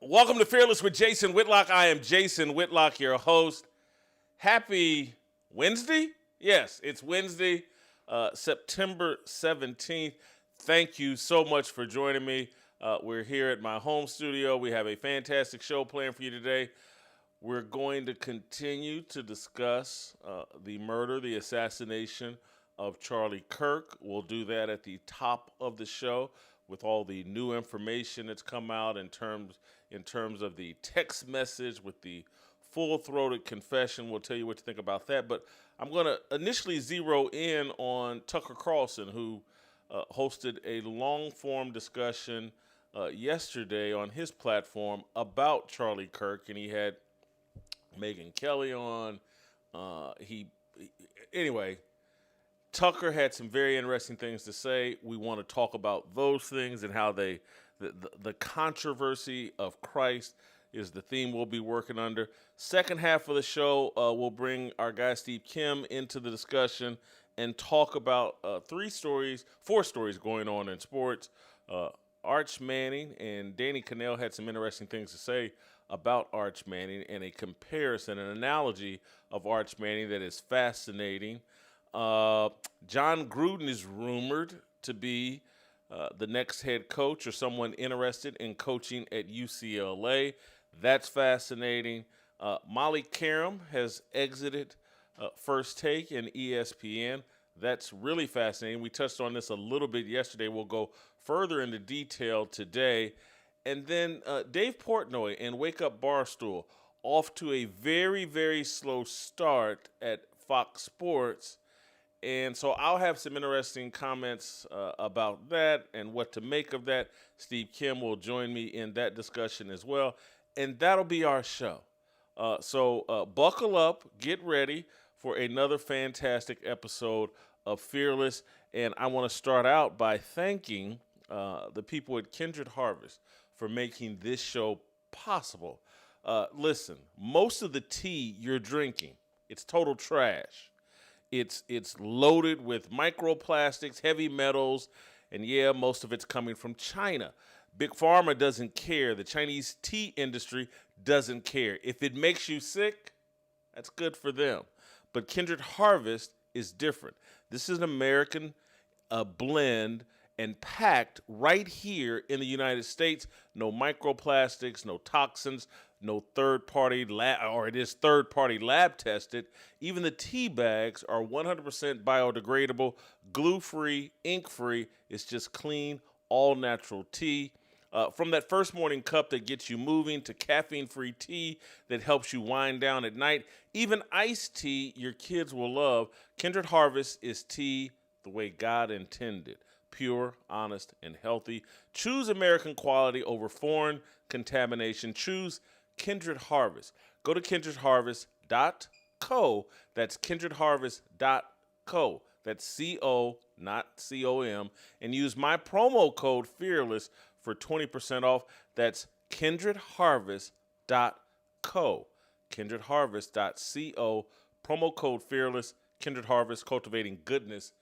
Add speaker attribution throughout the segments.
Speaker 1: Welcome to Fearless with Jason Whitlock. I am Jason Whitlock, your host. Happy Wednesday? Yes, it's Wednesday, September 17th. Thank you so much for joining me. We're here at my home studio. We have a fantastic show planned for you today. We're going to continue to discuss the murder, the assassination of Charlie Kirk. We'll do that at the top of the show with all the new information that's come out in terms of the text message with the full-throated confession. We'll tell you what to think about that. But I'm going to initially zero in on Tucker Carlson, who hosted a long-form discussion yesterday on his platform about Charlie Kirk, and he had Megyn Kelly on. Anyway, Tucker had some very interesting things to say. We want to talk about those things and how the controversy of Christ is the theme we'll be working under. Second half of the show, we'll bring our guy Steve Kim into the discussion and talk about four stories going on in sports. Arch Manning and Danny Cannell had some interesting things to say about Arch Manning and a comparison, an analogy of Arch Manning that is fascinating. John Gruden is rumored to be the next head coach or someone interested in coaching at UCLA. That's fascinating. Molly Qerim has exited First Take and ESPN. That's really fascinating. We touched on this a little bit yesterday. We'll go further into detail today. And then Dave Portnoy and Wake Up Barstool off to a very, very slow start at Fox Sports. And so I'll have some interesting comments about that and what to make of that. Steve Kim will join me in that discussion as well. And that'll be our show. So buckle up, get ready for another fantastic episode of Fearless. And I want to start out by thanking the people at Kindred Harvest for making this show possible. Listen, most of the tea you're drinking, it's total trash. It's loaded with microplastics, heavy metals, and yeah, most of it's coming from China. Big Pharma doesn't care. The Chinese tea industry doesn't care. If it makes you sick, that's good for them. But Kindred Harvest is different. This is an American blend and packed right here in the United States. No microplastics, no toxins, no third-party lab, or it is third-party lab tested. Even the tea bags are 100% biodegradable, glue-free, ink-free. It's just clean, all-natural tea. From that first morning cup that gets you moving to caffeine-free tea that helps you wind down at night, even iced tea your kids will love. Kindred Harvest is tea the way God intended. Pure, honest, and healthy. Choose American quality over foreign contamination. Choose Kindred Harvest. Go to kindredharvest.co. That's kindredharvest.co. That's C-O, not C-O-M. And use my promo code FEARLESS for 20% off. That's kindredharvest.co. kindredharvest.co. Promo code FEARLESS. Kindred Harvest, cultivating goodness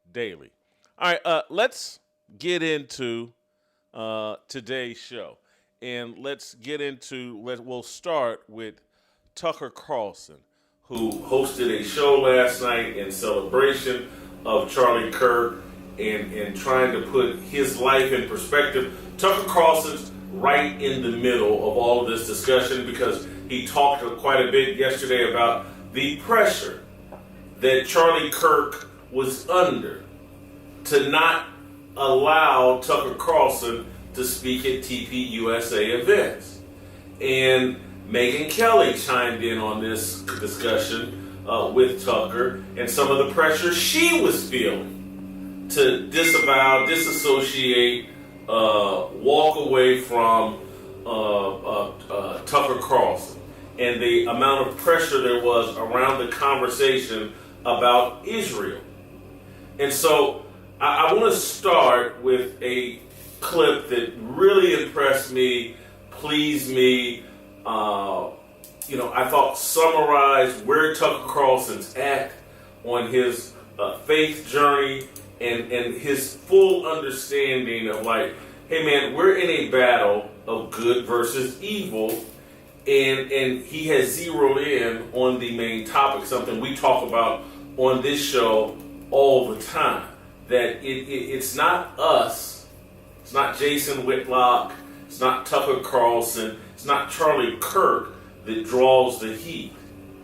Speaker 1: daily. All right, let's get into today's show. And we'll start with Tucker Carlson, who hosted a show last night in celebration of Charlie Kirk and trying to put his life in perspective. Tucker Carlson's right in the middle of all of this discussion because he talked quite a bit yesterday about the pressure that Charlie Kirk was under to not allow Tucker Carlson to speak at TPUSA events. And Megyn Kelly chimed in on this discussion with Tucker and some of the pressure she was feeling to disavow, disassociate, walk away from Tucker Carlson and the amount of pressure there was around the conversation about Israel. And so I want to start with a clip that really impressed me, pleased me, I thought summarized where Tucker Carlson's at on his faith journey and his full understanding of hey man, we're in a battle of good versus evil, and he has zeroed in on the main topic, something we talk about on this show all the time. That it's not us, it's not Jason Whitlock, it's not Tucker Carlson, it's not Charlie Kirk that draws the heat.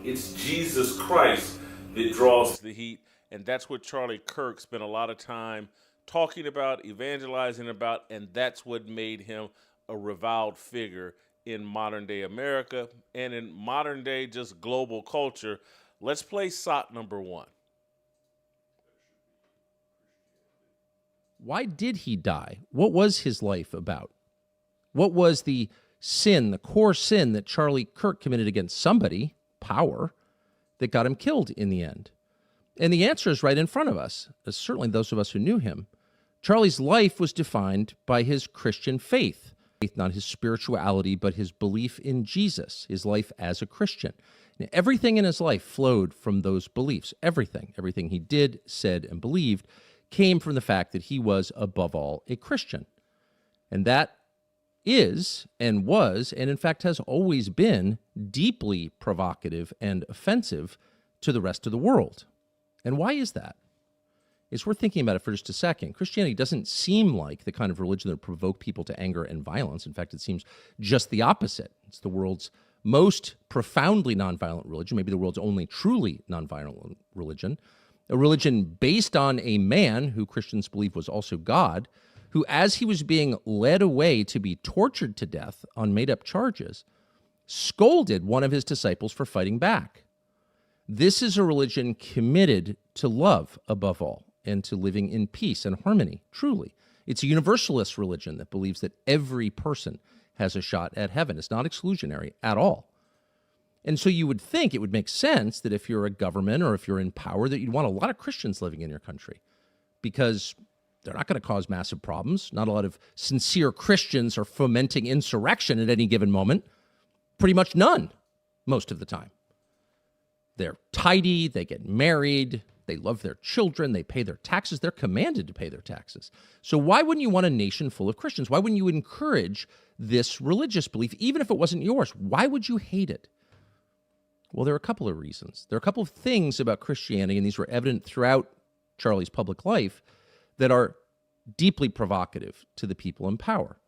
Speaker 1: It's Jesus Christ that draws the heat, and that's what Charlie Kirk spent a lot of time talking about, evangelizing about, and that's what made him a reviled figure in modern day America and in modern day just global culture. Let's play SOT number 1.
Speaker 2: Why did he die? What was his life about? What was the sin, the core sin that Charlie Kirk committed against somebody, power, that got him killed in the end? And the answer is right in front of us, certainly those of us who knew him. Charlie's life was defined by his Christian faith, not his spirituality, but his belief in Jesus, his life as a Christian. And everything in his life flowed from those beliefs. Everything he did, said, and believed came from the fact that he was, above all, a Christian. And that is and was, and in fact has always been, deeply provocative and offensive to the rest of the world. And why is that? It's worth thinking about it for just a second. Christianity doesn't seem like the kind of religion that would provoke people to anger and violence. In fact, it seems just the opposite. It's the world's most profoundly nonviolent religion, maybe the world's only truly nonviolent religion, a religion based on a man who Christians believe was also God, who, as he was being led away to be tortured to death on made-up charges, scolded one of his disciples for fighting back. This is a religion committed to love above all and to living in peace and harmony, truly. It's a universalist religion that believes that every person has a shot at heaven. It's not exclusionary at all. And so you would think it would make sense that if you're a government or if you're in power, that you'd want a lot of Christians living in your country because they're not going to cause massive problems. Not a lot of sincere Christians are fomenting insurrection at any given moment. Pretty much none, most of the time. They're tidy, they get married, they love their children, they pay their taxes, they're commanded to pay their taxes. So why wouldn't you want a nation full of Christians? Why wouldn't you encourage this religious belief, even if it wasn't yours? Why would you hate it? Well, there are a couple of reasons. There are a couple of things about Christianity, and these were evident throughout Charlie's public life, that are deeply provocative to the people in power.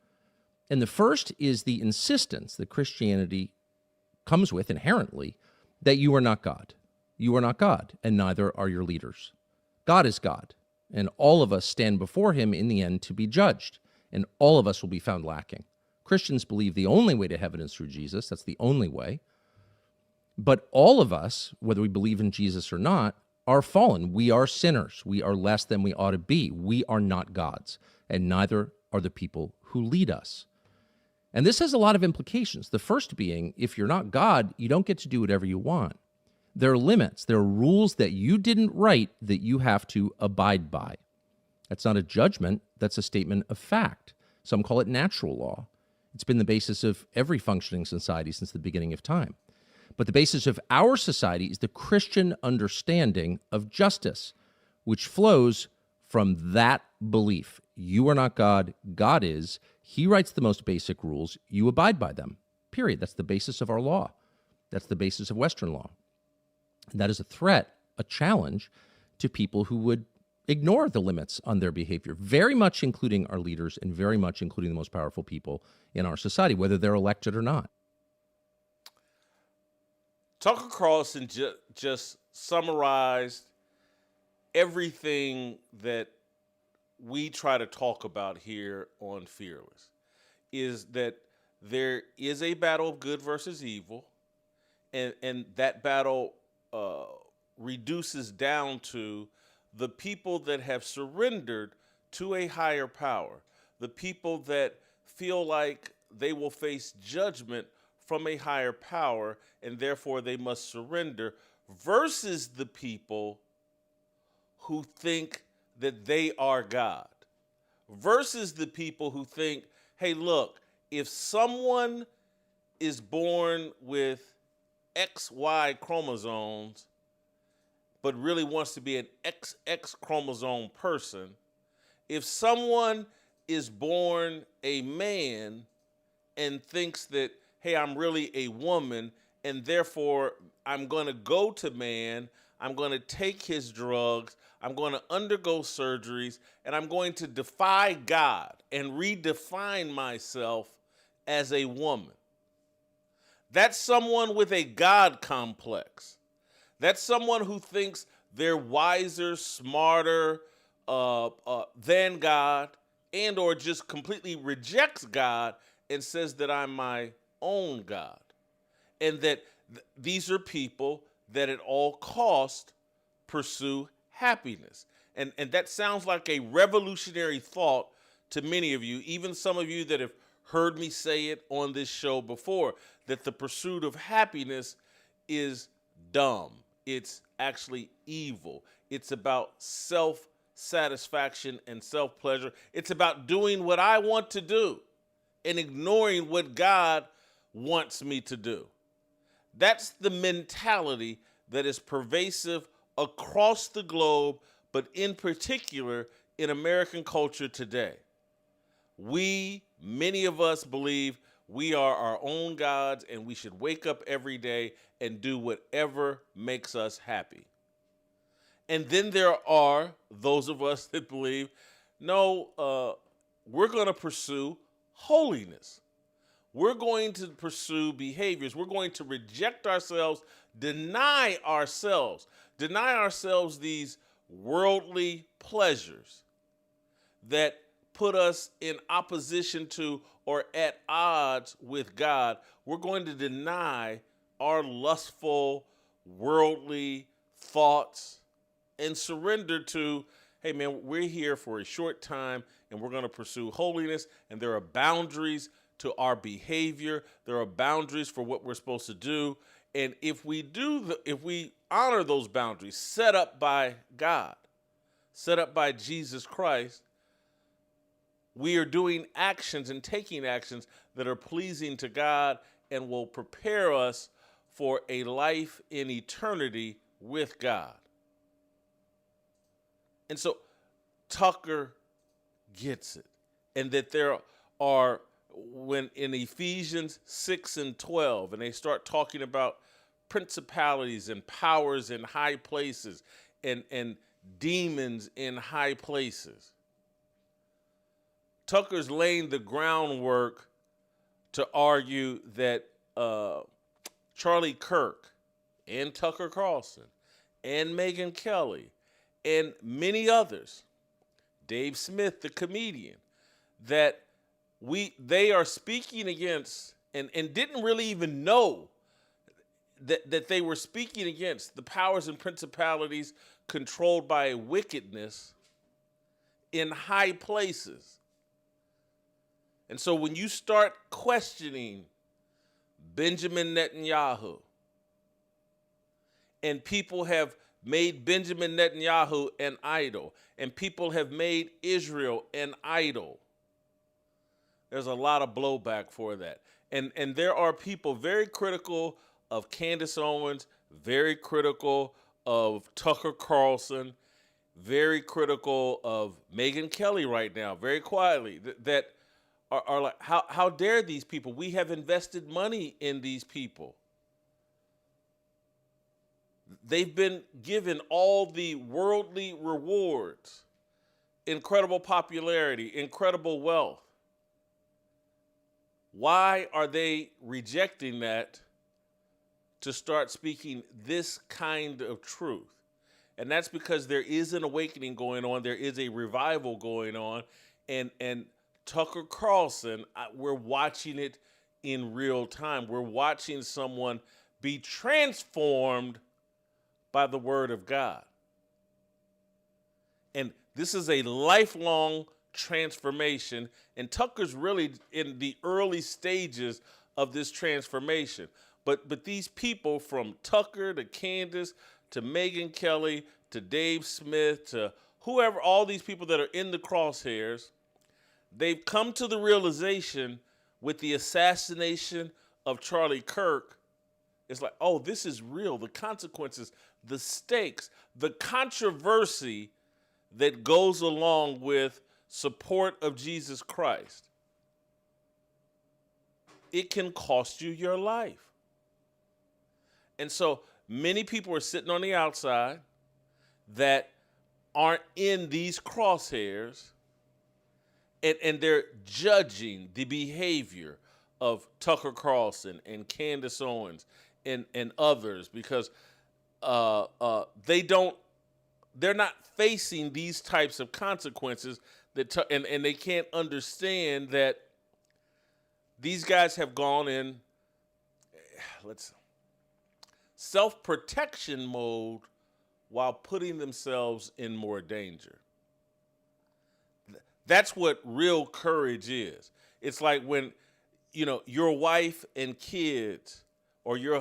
Speaker 2: And the first is the insistence that Christianity comes with inherently that you are not God. You are not God, and neither are your leaders. God is God, and all of us stand before him in the end to be judged, and all of us will be found lacking. Christians believe the only way to heaven is through Jesus. That's the only way. But all of us, whether we believe in Jesus or not, are fallen. We are sinners. We are less than we ought to be. We are not gods, and neither are the people who lead us. And this has a lot of implications. The first being, if you're not God, you don't get to do whatever you want. There are limits. There are rules that you didn't write that you have to abide by. That's not a judgment. That's a statement of fact. Some call it natural law. It's been the basis of every functioning society since the beginning of time. But the basis of our society is the Christian understanding of justice, which flows from that belief. You are not God, God is. He writes the most basic rules. You abide by them, period. That's the basis of our law. That's the basis of Western law. And that is a threat, a challenge to people who would ignore the limits on their behavior, very much including our leaders and very much including the most powerful people in our society, whether they're elected or not.
Speaker 1: Tucker Carlson just summarized everything that we try to talk about here on Fearless, is that there is a battle of good versus evil, and that battle reduces down to the people that have surrendered to a higher power, the people that feel like they will face judgment from a higher power, and therefore they must surrender, versus the people who think that they are God, versus the people who think, hey, look, if someone is born with XY chromosomes, but really wants to be an XX chromosome person, if someone is born a man and thinks that, hey, I'm really a woman, and therefore I'm going to go to man, I'm going to take his drugs, I'm going to undergo surgeries, and I'm going to defy God and redefine myself as a woman. That's someone with a God complex. That's someone who thinks they're wiser, smarter than God, and or just completely rejects God and says that I'm my own God. And that these are people that at all cost pursue happiness. And that sounds like a revolutionary thought to many of you, even some of you that have heard me say it on this show before, that the pursuit of happiness is dumb. It's actually evil. It's about self-satisfaction and self-pleasure. It's about doing what I want to do and ignoring what God wants me to do. That's the mentality that is pervasive across the globe, but in particular in American culture today. Many of us believe we are our own gods and we should wake up every day and do whatever makes us happy. And then there are those of us that believe, no, we're going to pursue holiness. We're going to pursue behaviors. We're going to reject ourselves, deny ourselves these worldly pleasures that put us in opposition to or at odds with God. We're going to deny our lustful, worldly thoughts and surrender to, hey man, we're here for a short time and we're going to pursue holiness, and there are boundaries to our behavior. There are boundaries for what we're supposed to do. And if we honor those boundaries set up by God, set up by Jesus Christ, we are doing actions and taking actions that are pleasing to God and will prepare us for a life in eternity with God. And so Tucker gets it. And that there are, when in Ephesians 6 and 12, and they start talking about principalities and powers in high places and demons in high places, Tucker's laying the groundwork to argue that Charlie Kirk and Tucker Carlson and Megyn Kelly and many others, Dave Smith, the comedian, that they are speaking against and didn't really even know that they were speaking against the powers and principalities controlled by wickedness in high places. And so when you start questioning Benjamin Netanyahu, and people have made Benjamin Netanyahu an idol, and people have made Israel an idol, there's a lot of blowback for that. And there are people very critical of Candace Owens, very critical of Tucker Carlson, very critical of Megyn Kelly right now, very quietly, that are like, how dare these people? We have invested money in these people. They've been given all the worldly rewards, incredible popularity, incredible wealth. Why are they rejecting that to start speaking this kind of truth? And that's because there is an awakening going on. There is a revival going on. And Tucker Carlson, we're watching it in real time. We're watching someone be transformed by the word of God. And this is a lifelong transformation. And Tucker's really in the early stages of this transformation. But these people, from Tucker to Candace to Megyn Kelly to Dave Smith to whoever, all these people that are in the crosshairs, they've come to the realization with the assassination of Charlie Kirk. It's like, oh, this is real. The consequences, the stakes, the controversy that goes along with support of Jesus Christ, it can cost you your life. And so many people are sitting on the outside that aren't in these crosshairs, and they're judging the behavior of Tucker Carlson and Candace Owens and others because they're not facing these types of consequences and they can't understand that these guys have gone in self-protection mode while putting themselves in more danger. That's what real courage is. It's like when, your wife and kids or your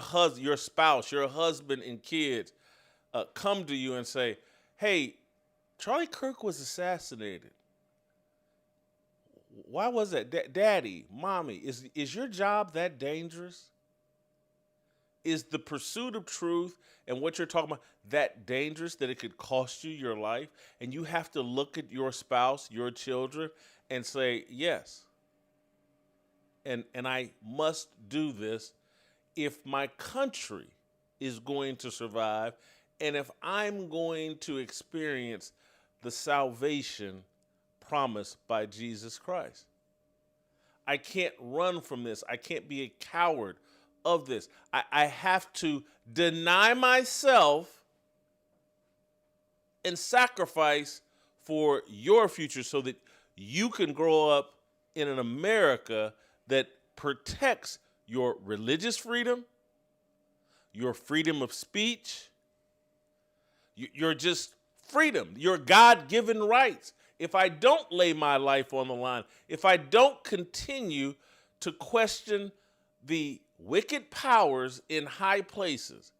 Speaker 1: spouse, your husband and kids come to you and say, hey, Charlie Kirk was assassinated. Why was that? Daddy, mommy, is your job that dangerous? Is the pursuit of truth and what you're talking about that dangerous that it could cost you your life? And you have to look at your spouse, your children, and say, yes. And I must do this if my country is going to survive and if I'm going to experience the salvation promised by Jesus Christ. I can't run from this. I can't be a coward of this. I have to deny myself and sacrifice for your future so that you can grow up in an America that protects your religious freedom, your freedom of speech, your just freedom, your God-given rights. If I don't lay my life on the line, if I don't continue to question the wicked powers in high places,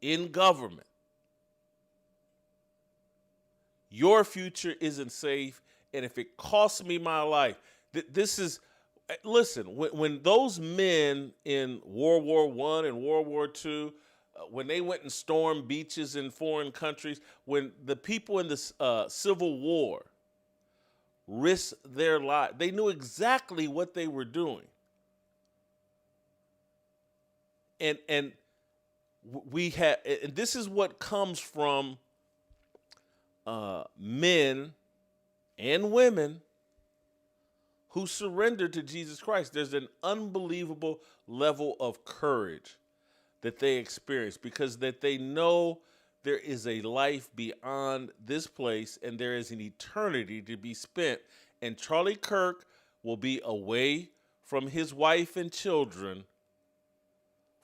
Speaker 1: in government, your future isn't safe. And if it costs me my life, listen, when those men in World War I and World War II, when they went and stormed beaches in foreign countries, when the people in the Civil War risked their lives, they knew exactly what they were doing. And this is what comes from men and women who surrendered to Jesus Christ. There's an unbelievable level of courage that they experience because that they know there is a life beyond this place and there is an eternity to be spent. And Charlie Kirk will be away from his wife and children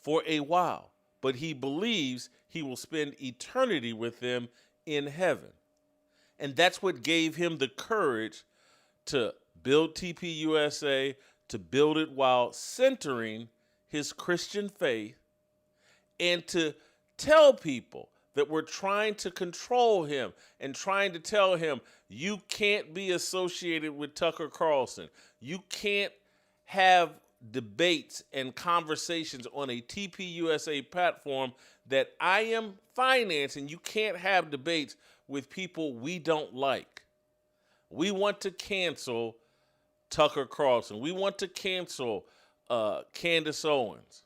Speaker 1: for a while, but he believes he will spend eternity with them in heaven. And that's what gave him the courage to build TPUSA, to build it while centering his Christian faith, and to tell people that were trying to control him and trying to tell him, you can't be associated with Tucker Carlson. You can't have debates and conversations on a TPUSA platform that I am financing. You can't have debates with people we don't like. We want to cancel Tucker Carlson. We want to cancel Candace Owens.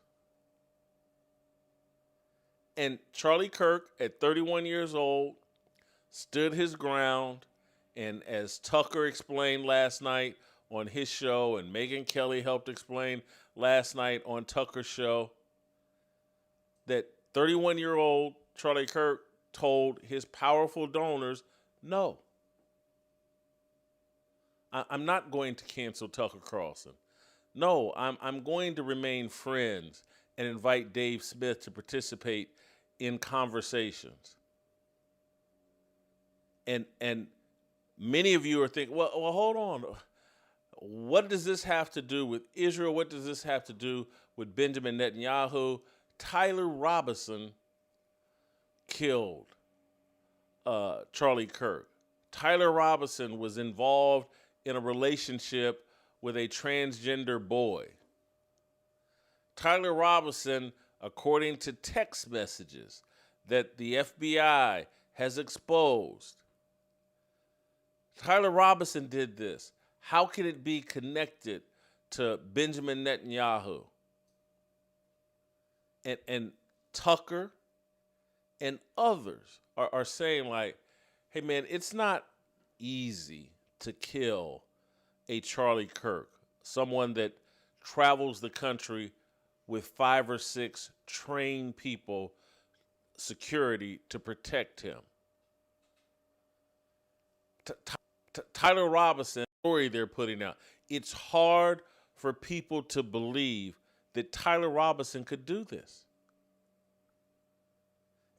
Speaker 1: And Charlie Kirk, at 31 years old, stood his ground. And as Tucker explained last night on his show, and Megyn Kelly helped explain last night on Tucker's show, that 31-year-old Charlie Kirk told his powerful donors, no, I'm not going to cancel Tucker Carlson. No, I'm going to remain friends and invite Dave Smith to participate in conversations. And many of you are thinking, well, hold on. What does this have to do with Israel? What does this have to do with Benjamin Netanyahu? Tyler Robinson killed Charlie Kirk. Tyler Robinson was involved in a relationship with a transgender boy. Tyler Robinson, according to text messages that the FBI has exposed, Tyler Robinson did this. How can it be connected to Benjamin Netanyahu? And Tucker and others are saying, like, hey, man, it's not easy to kill a Charlie Kirk, someone that travels the country with 5 or 6 trained people, security to protect him. Tyler Robinson, story they're putting out, it's hard for people to believe that Tyler Robinson could do this.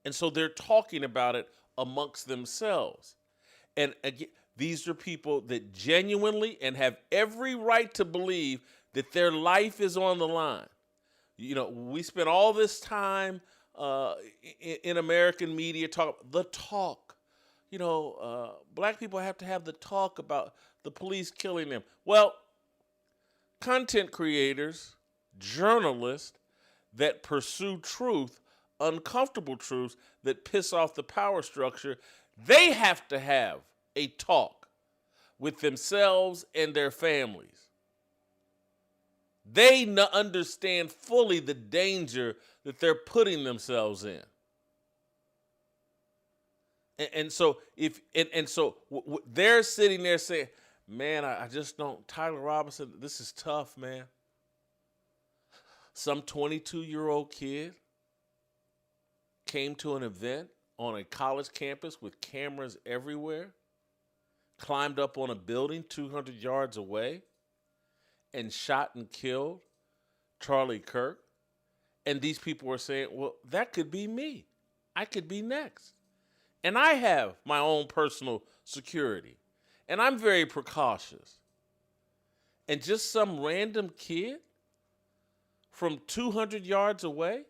Speaker 1: And so they're talking about it amongst themselves. And again, these are people that genuinely and have every right to believe that their life is on the line. You know, we spend all this time in American media the talk. You know, black people have to have the talk about the police killing them. Well, content creators, journalists that pursue truth, uncomfortable truths that piss off the power structure, they have to have a talk with themselves and their families. They understand fully the danger that they're putting themselves in. And so they're sitting there saying, man, I just don't, Tyler Robinson, this is tough, man. Some 22-year-old kid came to an event on a college campus with cameras everywhere, climbed up on a building 200 yards away, and shot and killed Charlie Kirk. And these people were saying, well, that could be me. I could be next. And I have my own personal security. And I'm very precautious. And just some random kid from 200 yards away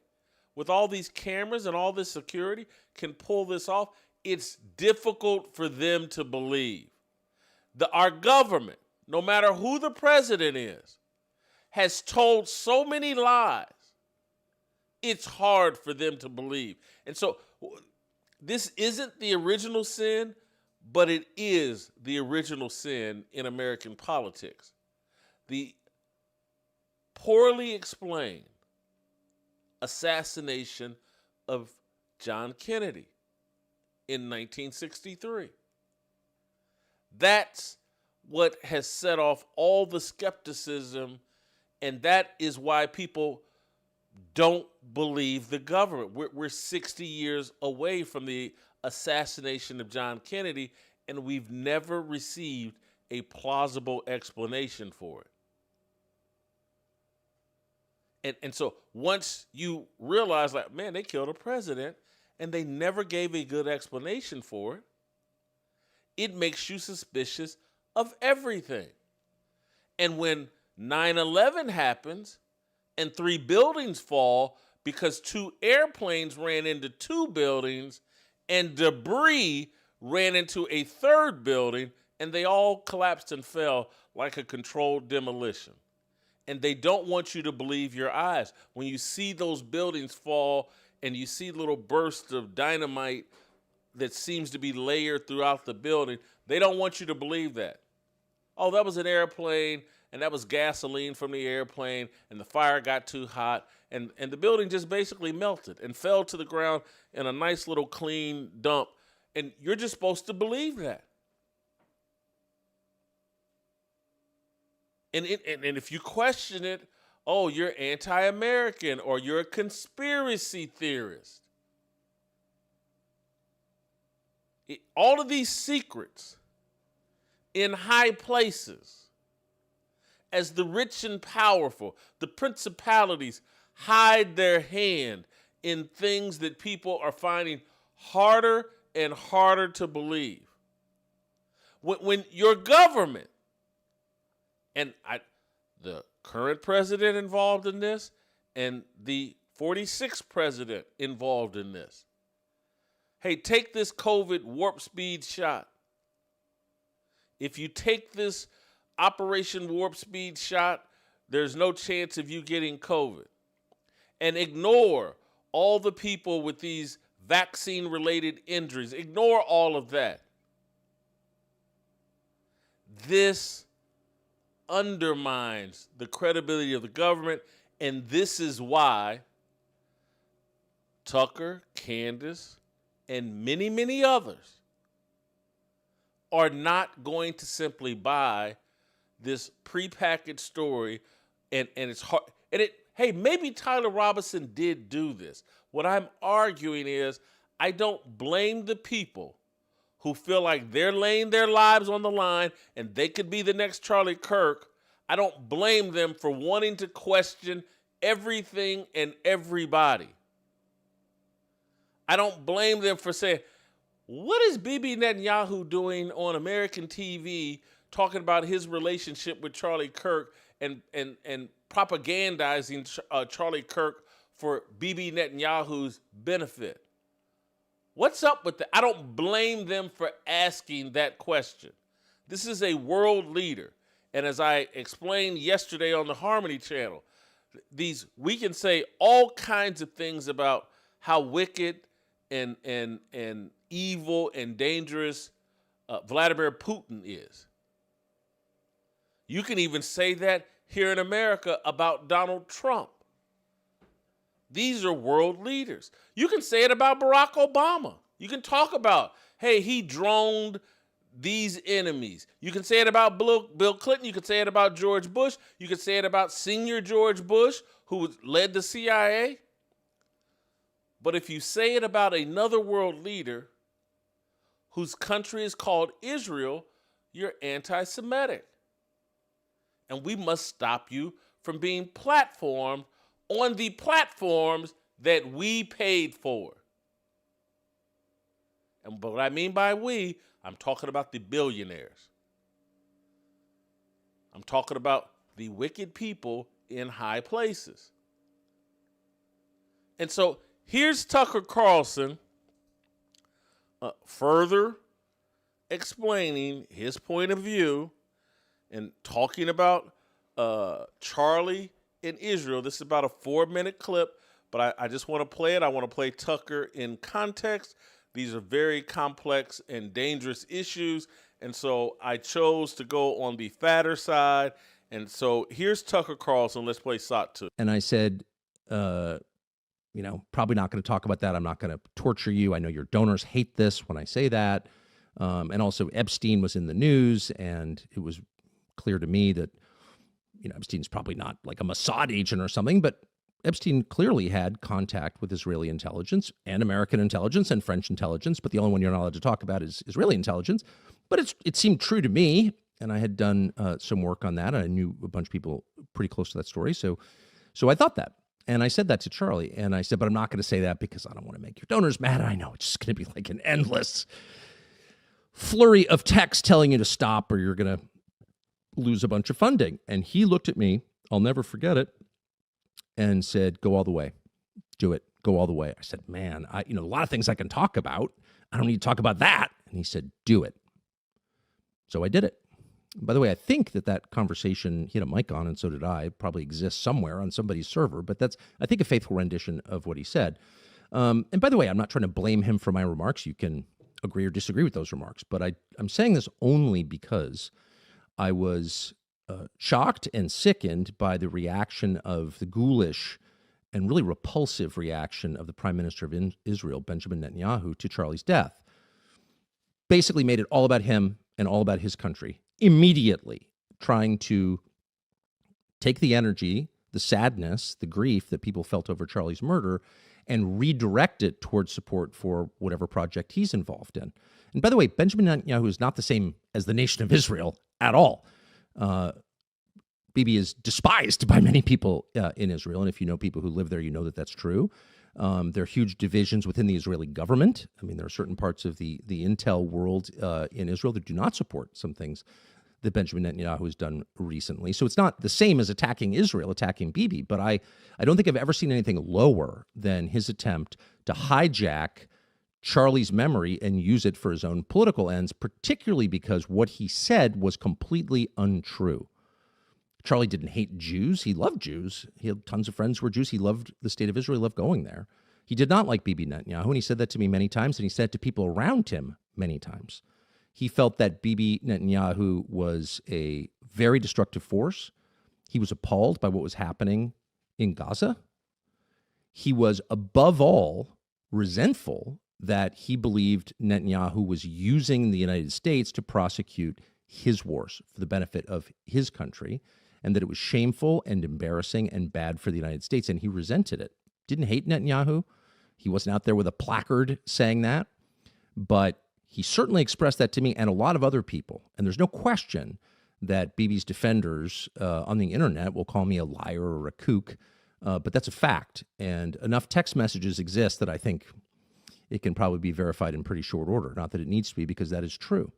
Speaker 1: with all these cameras and all this security can pull this off. It's difficult for them to believe. Our government, no matter who the president is, has told so many lies, it's hard for them to believe. And so this isn't the original sin, but it is the original sin in American politics. The poorly explained assassination of John Kennedy in 1963. That's what has set off all the skepticism, and that is why people don't believe the government. We're 60 years away from the assassination of John Kennedy, and we've never received a plausible explanation for it. And so once you realize, like, man, they killed a president, and they never gave a good explanation for it, it makes you suspicious of everything. And when 9/11 happens and 3 buildings fall because 2 airplanes ran into 2 buildings and debris ran into a 3rd building, and they all collapsed and fell like a controlled demolition. And they don't want you to believe your eyes. When you see those buildings fall and you see little bursts of dynamite that seems to be layered throughout the building, they don't want you to believe that. Oh, that was an airplane, and that was gasoline from the airplane, and the fire got too hot, and the building just basically melted and fell to the ground in a nice little clean dump. And you're just supposed to believe that. And if you question it, oh, you're anti-American or you're a conspiracy theorist. All of these secrets in high places, as the rich and powerful, the principalities hide their hand in things that people are finding harder and harder to believe. When your government, and the current president involved in this, and the 46th president involved in this. Hey, take this COVID warp speed shot. If you take this Operation Warp Speed shot, there's no chance of you getting COVID. And ignore all the people with these vaccine-related injuries. Ignore all of that. This undermines the credibility of the government, and this is why Tucker, Candace, and many, many others are not going to simply buy this prepackaged story, and it's hard. Hey, maybe Tyler Robinson did do this. What I'm arguing is I don't blame the people who feel like they're laying their lives on the line and they could be the next Charlie Kirk. I don't blame them for wanting to question everything and everybody. I don't blame them for saying, what is Bibi Netanyahu doing on American TV talking about his relationship with Charlie Kirk and propagandizing Charlie Kirk for Bibi Netanyahu's benefit? What's up with that? I don't blame them for asking that question. This is a world leader. And as I explained yesterday on the Harmony channel, we can say all kinds of things about how wicked and evil and dangerous Vladimir Putin is. You can even say that here in America about Donald Trump. These are world leaders. You can say it about Barack Obama. You can talk about, hey, he droned these enemies. You can say it about Bill Clinton. You can say it about George Bush. You can say it about senior George Bush, who led the CIA. But if you say it about another world leader whose country is called Israel, you're anti-Semitic. And we must stop you from being platformed on the platforms that we paid for. And what I mean by we, I'm talking about the billionaires. I'm talking about the wicked people in high places. And so here's Tucker Carlson further explaining his point of view and talking about Charlie in Israel. This is about a 4-minute clip, but I just want to play it. I want to play Tucker in context. These are very complex and dangerous issues, and so I chose to go on the fatter side. And so here's Tucker Carlson. Let's play SOT 2.
Speaker 2: And I said, probably not going to talk about that. I'm not going to torture you. I know your donors hate this when I say that. And also Epstein was in the news, and it was clear to me that, Epstein's probably not like a Mossad agent or something, but Epstein clearly had contact with Israeli intelligence and American intelligence and French intelligence, but the only one you're not allowed to talk about is Israeli intelligence. But it seemed true to me, and I had done some work on that, and I knew a bunch of people pretty close to that story. So I thought that. And I said that to Charlie, and I said, but I'm not going to say that because I don't want to make your donors mad. I know it's just going to be like an endless flurry of text telling you to stop or you're going to lose a bunch of funding. And he looked at me, I'll never forget it, and said, go all the way. Do it. Go all the way. I said, man, a lot of things I can talk about. I don't need to talk about that. And he said, do it. So I did it. By the way, I think that conversation, he had a mic on, and so did I. It probably exists somewhere on somebody's server, but that's, I think, a faithful rendition of what he said. And by the way, I'm not trying to blame him for my remarks. You can agree or disagree with those remarks, but I'm saying this only because I was shocked and sickened by the reaction of the ghoulish and really repulsive reaction of the Prime Minister of Israel, Benjamin Netanyahu, to Charlie's death. Basically made it all about him and all about his country, immediately trying to take the energy, the sadness, the grief that people felt over Charlie's murder and redirect it towards support for whatever project he's involved in. And by the way, Benjamin Netanyahu is not the same as the nation of Israel at all. Bibi is despised by many people in Israel, and if you know people who live there, you know that that's true. There are huge divisions within the Israeli government. I mean, there are certain parts of the intel world in Israel that do not support some things that Benjamin Netanyahu has done recently. So it's not the same as attacking Israel, attacking Bibi, but I don't think I've ever seen anything lower than his attempt to hijack Charlie's memory and use it for his own political ends, particularly because what he said was completely untrue. Charlie didn't hate Jews. He loved Jews. He had tons of friends who were Jews. He loved the state of Israel. He loved going there. He did not like Bibi Netanyahu, and he said that to me many times, and he said it to people around him many times. He felt that Bibi Netanyahu was a very destructive force. He was appalled by what was happening in Gaza. He was, above all, resentful that he believed Netanyahu was using the United States to prosecute his wars for the benefit of his country, and that it was shameful and embarrassing and bad for the United States, and he resented it. Didn't hate Netanyahu. He wasn't out there with a placard saying that, but he certainly expressed that to me and a lot of other people. And there's no question that Bibi's defenders on the internet will call me a liar or a kook, but that's a fact. And enough text messages exist that I think it can probably be verified in pretty short order. Not that it needs to be, because that is true.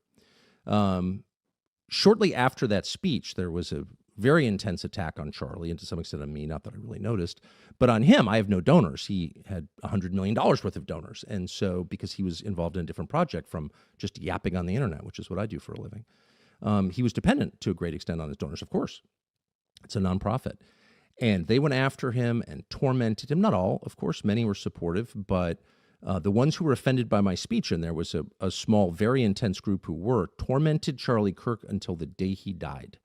Speaker 2: Shortly after that speech, there was a very intense attack on Charlie, and to some extent on me, not that I really noticed. But on him, I have no donors. He had $100 million worth of donors. And so, because he was involved in a different project from just yapping on the internet, which is what I do for a living, he was dependent to a great extent on his donors, of course. It's a nonprofit. And they went after him and tormented him. Not all, of course. Many were supportive, but the ones who were offended by my speech, and there was a small, very intense group who were, tormented Charlie Kirk until the day he died.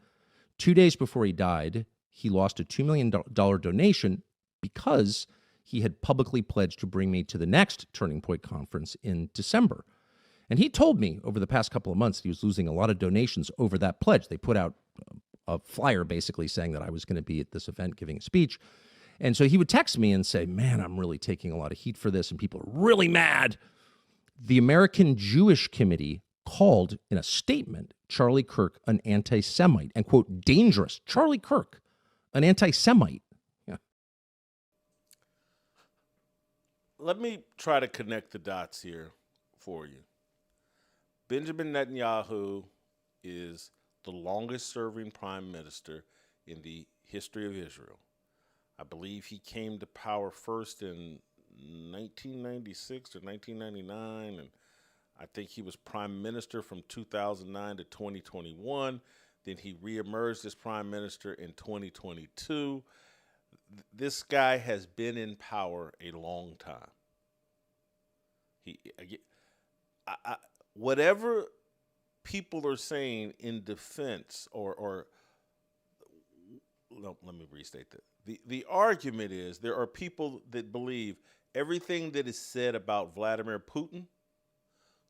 Speaker 2: 2 days before he died, he lost a $2 million donation because he had publicly pledged to bring me to the next Turning Point conference in December. And he told me over the past couple of months he was losing a lot of donations over that pledge. They put out a flyer basically saying that I was going to be at this event giving a speech. And so he would text me and say, man, I'm really taking a lot of heat for this, and people are really mad. The American Jewish Committee called in a statement Charlie Kirk an anti-Semite and, quote, dangerous. Charlie Kirk, an anti-Semite. Yeah.
Speaker 1: Let me try to connect the dots here for you. Benjamin Netanyahu is the longest-serving prime minister in the history of Israel. I believe he came to power first in 1996 or 1999, and I think he was prime minister from 2009 to 2021. Then he reemerged as prime minister in 2022. This guy has been in power a long time. Whatever people are saying in defense, or no, let me restate that. The argument is there are people that believe everything that is said about Vladimir Putin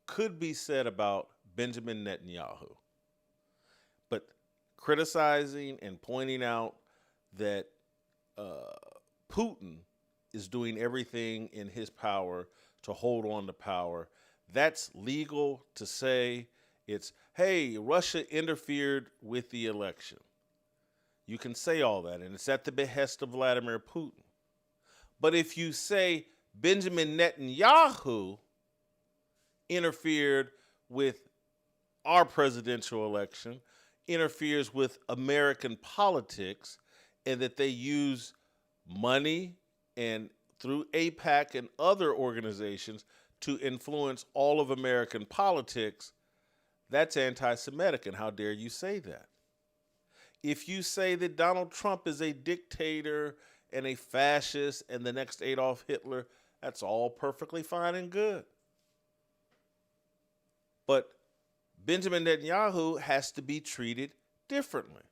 Speaker 1: could be said about Benjamin Netanyahu. But criticizing and pointing out that Putin is doing everything in his power to hold on to power, that's legal to say. It's, hey, Russia interfered with the election. You can say all that, and it's at the behest of Vladimir Putin. But if you say Benjamin Netanyahu interfered with our presidential election, interferes with American politics, and that they use money and through AIPAC and other organizations to influence all of American politics, that's anti-Semitic, and how dare you say that? If you say that Donald Trump is a dictator and a fascist and the next Adolf Hitler, that's all perfectly fine and good. But Benjamin Netanyahu has to be treated differently.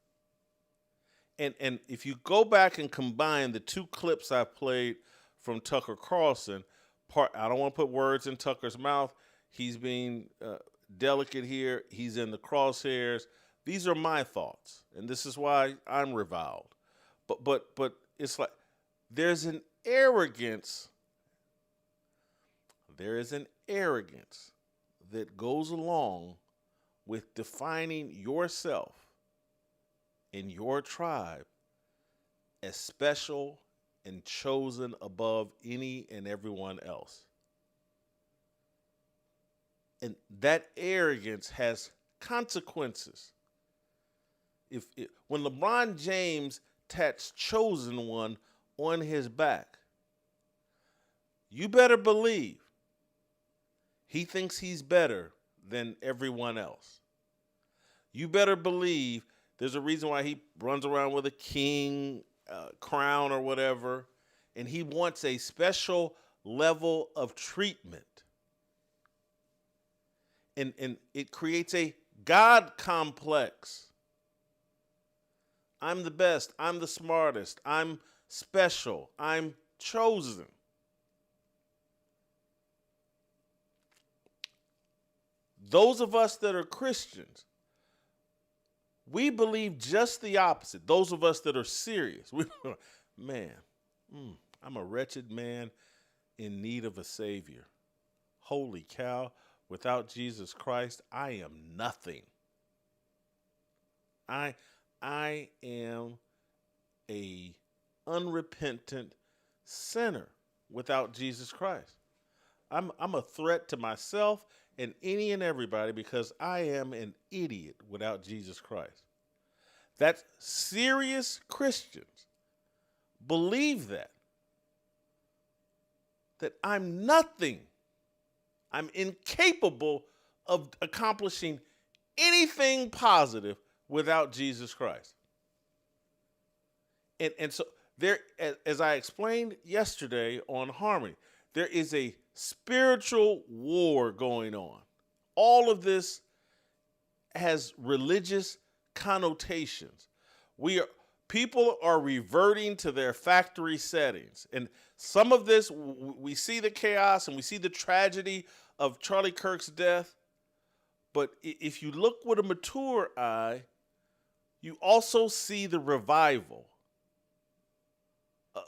Speaker 1: And if you go back and combine the two clips I played from Tucker Carlson, I don't want to put words in Tucker's mouth. He's being delicate here. He's in the crosshairs. These are my thoughts, and this is why I'm reviled. But it's like there's an arrogance. There is an arrogance that goes along with defining yourself and your tribe as special and chosen above any and everyone else. And that arrogance has consequences. When LeBron James tats chosen one on his back, you better believe he thinks he's better than everyone else. You better believe there's a reason why he runs around with a king crown or whatever, and he wants a special level of treatment. And it creates a God complex. I'm the best. I'm the smartest. I'm special. I'm chosen. Those of us that are Christians, we believe just the opposite. Those of us that are serious, I'm a wretched man in need of a Savior. Holy cow, without Jesus Christ, I am nothing. I am a unrepentant sinner without Jesus Christ. I'm a threat to myself and any and everybody because I am an idiot without Jesus Christ. That's serious Christians believe that I'm nothing. I'm incapable of accomplishing anything positive without Jesus Christ. And so there, as I explained yesterday on Harmony, there is a spiritual war going on. All of this has religious connotations. People are reverting to their factory settings. And some of this, we see the chaos and we see the tragedy of Charlie Kirk's death. But if you look with a mature eye, you also see the revival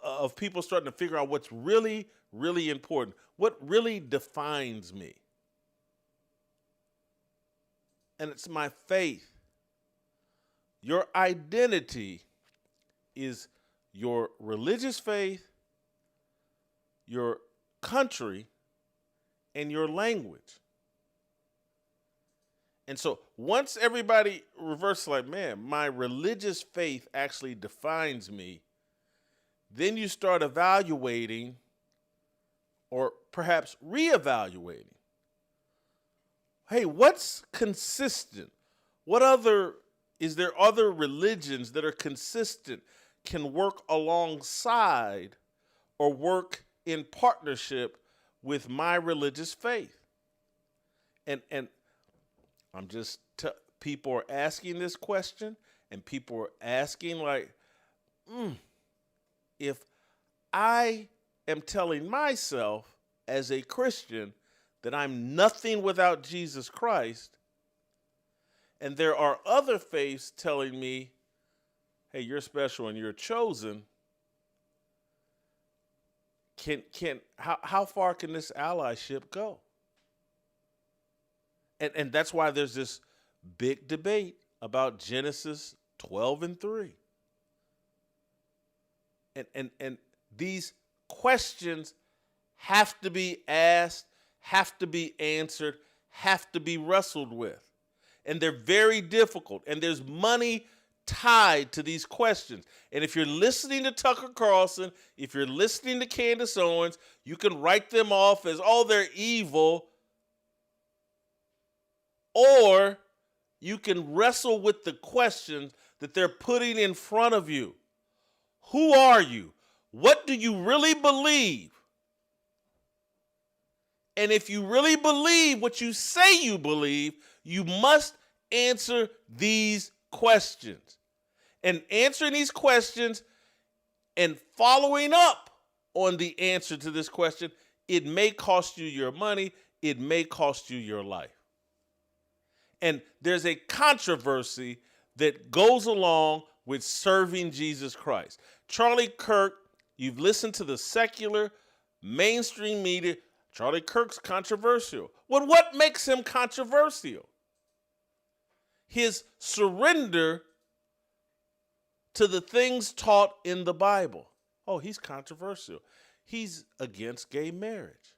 Speaker 1: of people starting to figure out what's really, really important, what really defines me. And it's my faith. Your identity is your religious faith, your country, and your language. And so once everybody reverses like, man, my religious faith actually defines me, then you start evaluating or perhaps reevaluating. Hey, what's consistent? Is there other religions that are consistent, can work alongside or work in partnership with my religious faith? And I'm just, people are asking this question, and people are asking like, if I am telling myself as a Christian that I'm nothing without Jesus Christ, and there are other faiths telling me, hey, you're special and you're chosen, how far can this allyship go? And that's why there's this big debate about Genesis 12:3. And these questions have to be asked, have to be answered, have to be wrestled with. And they're very difficult. And there's money tied to these questions. And if you're listening to Tucker Carlson, if you're listening to Candace Owens, you can write them off as, oh, they're evil. Or you can wrestle with the questions that they're putting in front of you. Who are you? What do you really believe? And if you really believe what you say you believe, you must answer these questions. And answering these questions and following up on the answer to this question, it may cost you your money. It may cost you your life. And there's a controversy that goes along with serving Jesus Christ. Charlie Kirk, you've listened to the secular mainstream media. Charlie Kirk's controversial. Well, what makes him controversial? His surrender to the things taught in the Bible. Oh, he's controversial. He's against gay marriage.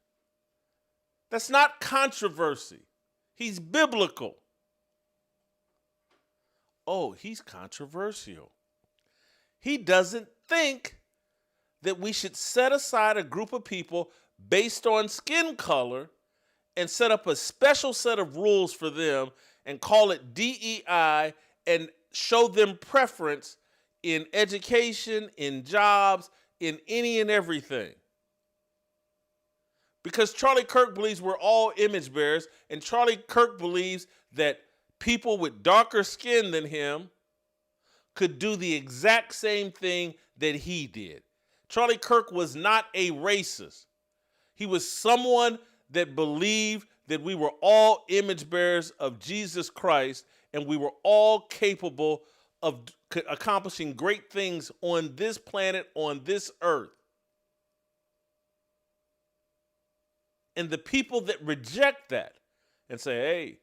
Speaker 1: That's not controversy. He's biblical. Oh, he's controversial. He doesn't think that we should set aside a group of people based on skin color and set up a special set of rules for them and call it DEI and show them preference in education, in jobs, in any and everything. Because Charlie Kirk believes we're all image bearers, and Charlie Kirk believes that people with darker skin than him could do the exact same thing that he did. Charlie Kirk was not a racist. He was someone that believed that we were all image bearers of Jesus Christ and we were all capable of accomplishing great things on this planet, on this earth. And the people that reject that and say, hey,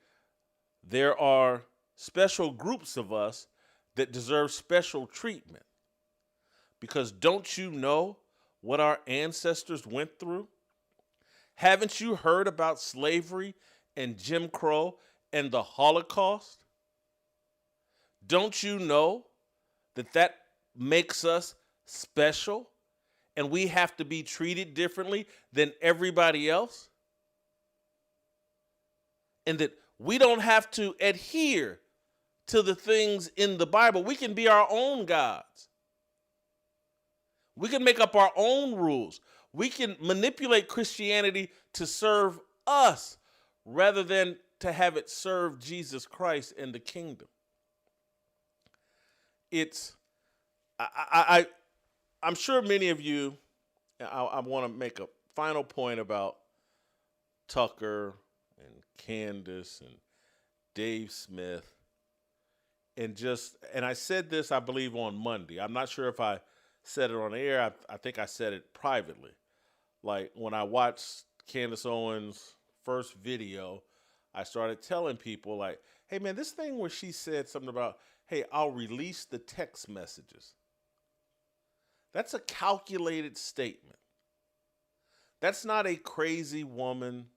Speaker 1: there are special groups of us that deserve special treatment. Because don't you know what our ancestors went through? Haven't you heard about slavery and Jim Crow and the Holocaust? Don't you know that that makes us special and we have to be treated differently than everybody else? And that we don't have to adhere to the things in the Bible. We can be our own gods. We can make up our own rules. We can manipulate Christianity to serve us rather than to have it serve Jesus Christ and the kingdom. I'm sure many of you, I want to make a final point about Tucker and Candace and Dave Smith. And I said this, I believe, on Monday. I'm not sure if I said it on air. I think I said it privately. Like when I watched Candace Owens' first video, I started telling people like, hey man, this thing where she said something about, hey, I'll release the text messages. That's a calculated statement. That's not a crazy woman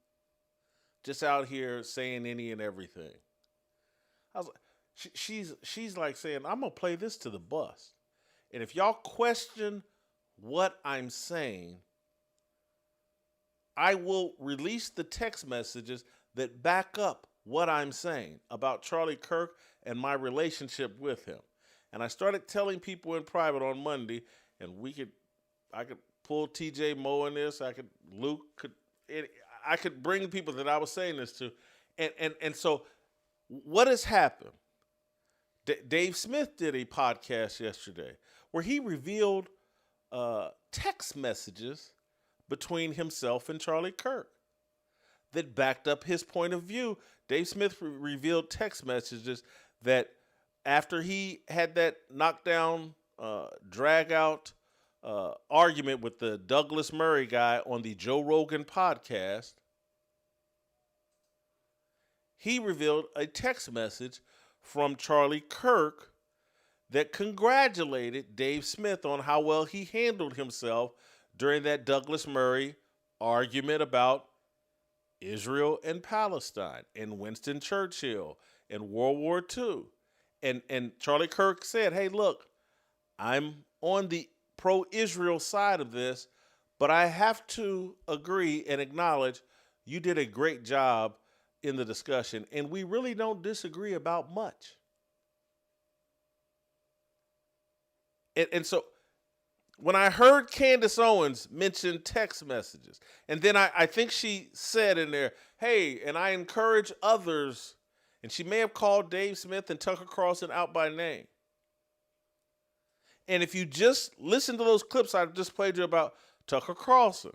Speaker 1: just out here saying any and everything. I was like, she's like saying, I'm gonna play this to the bus. And if y'all question what I'm saying, I will release the text messages that back up what I'm saying about Charlie Kirk and my relationship with him. And I started telling people in private on Monday, and I could pull TJ Moe in this, I could bring people that I was saying this to. And so what has happened? Dave Smith did a podcast yesterday where he revealed text messages between himself and Charlie Kirk that backed up his point of view. Dave Smith revealed text messages that after he had that knockdown, drag out argument with the Douglas Murray guy on the Joe Rogan podcast, he revealed a text message from Charlie Kirk that congratulated Dave Smith on how well he handled himself during that Douglas Murray argument about Israel and Palestine and Winston Churchill and World War II. And Charlie Kirk said, hey, look, I'm on the pro-Israel side of this, but I have to agree and acknowledge you did a great job in the discussion, and we really don't disagree about much. And so when I heard Candace Owens mention text messages, and then I think she said in there, hey, and I encourage others, and she may have called Dave Smith and Tucker Carlson out by name. And if you just listen to those clips I just played you about Tucker Carlson,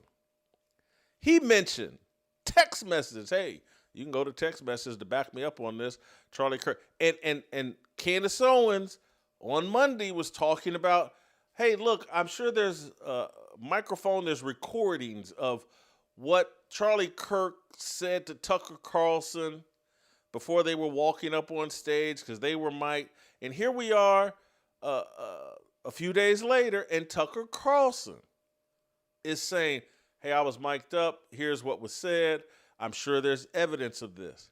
Speaker 1: he mentioned text messages. Hey, you can go to text messages to back me up on this, Charlie Kirk. And Candace Owens on Monday was talking about, hey, look, I'm sure there's a microphone, there's recordings of what Charlie Kirk said to Tucker Carlson before they were walking up on stage because they were mic'd. And here we are a few days later, and Tucker Carlson is saying, hey, I was mic'd up. Here's what was said. I'm sure there's evidence of this.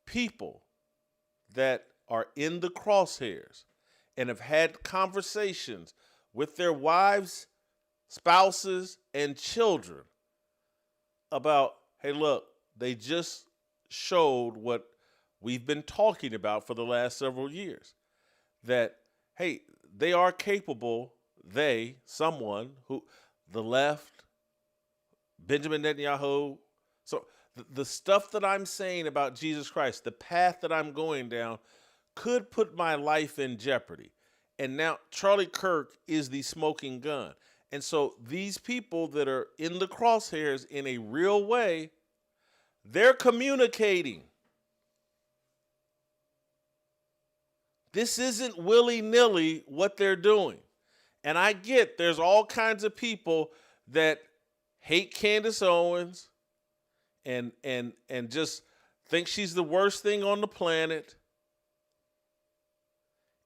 Speaker 1: People that are in the crosshairs and have had conversations with their wives, spouses, and children about, hey, look, they just showed what we've been talking about for the last several years. That, hey, they are capable, someone who, the left, Benjamin Netanyahu. So the stuff that I'm saying about Jesus Christ, the path that I'm going down, could put my life in jeopardy. And now Charlie Kirk is the smoking gun. And so these people that are in the crosshairs in a real way, they're communicating. This isn't willy-nilly what they're doing. And I get there's all kinds of people that hate Candace Owens and just think she's the worst thing on the planet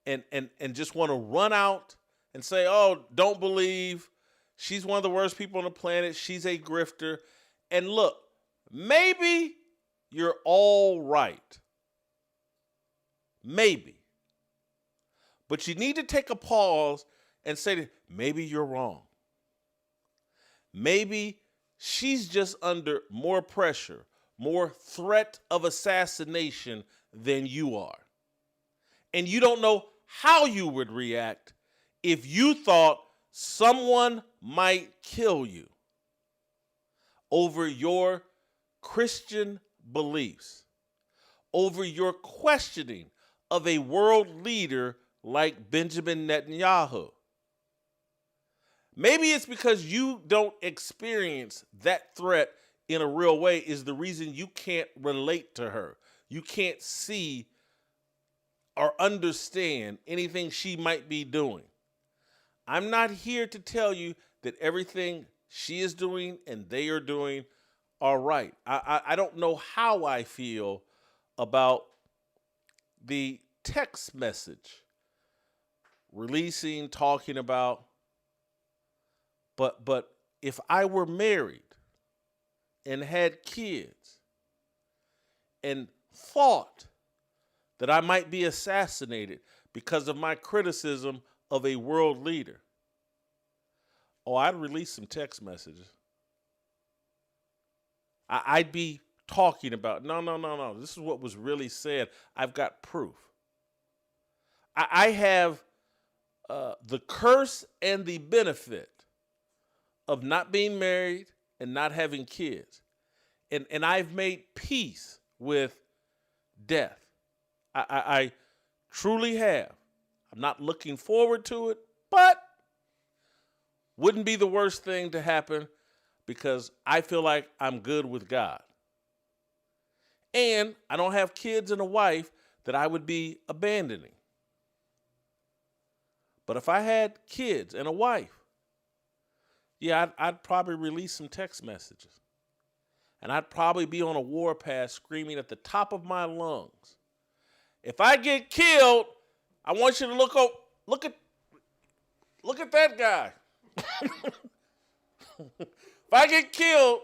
Speaker 1: and just want to run out and say, oh, don't believe. She's one of the worst people on the planet. She's a grifter. And look, maybe you're all right. Maybe. But you need to take a pause and say, maybe you're wrong. Maybe she's just under more pressure, more threat of assassination than you are. And you don't know how you would react if you thought someone might kill you over your Christian beliefs, over your questioning of a world leader like Benjamin Netanyahu. Maybe it's because you don't experience that threat in a real way is the reason you can't relate to her. You can't see or understand anything she might be doing. I'm not here to tell you that everything she is doing and they are doing are right. I don't know how I feel about the text message releasing, talking about, but if I were married and had kids and thought that I might be assassinated because of my criticism of a world leader, oh, I'd release some text messages. I'd be talking about, no, this is what was really said. I've got proof. I have the curse and the benefit of not being married and not having kids. And I've made peace with death. I truly have. I'm not looking forward to it, but wouldn't be the worst thing to happen because I feel like I'm good with God. And I don't have kids and a wife that I would be abandoning. But if I had kids and a wife, yeah, I'd probably release some text messages. And I'd probably be on a warpath screaming at the top of my lungs. If I get killed, I want you to look at that guy. If I get killed,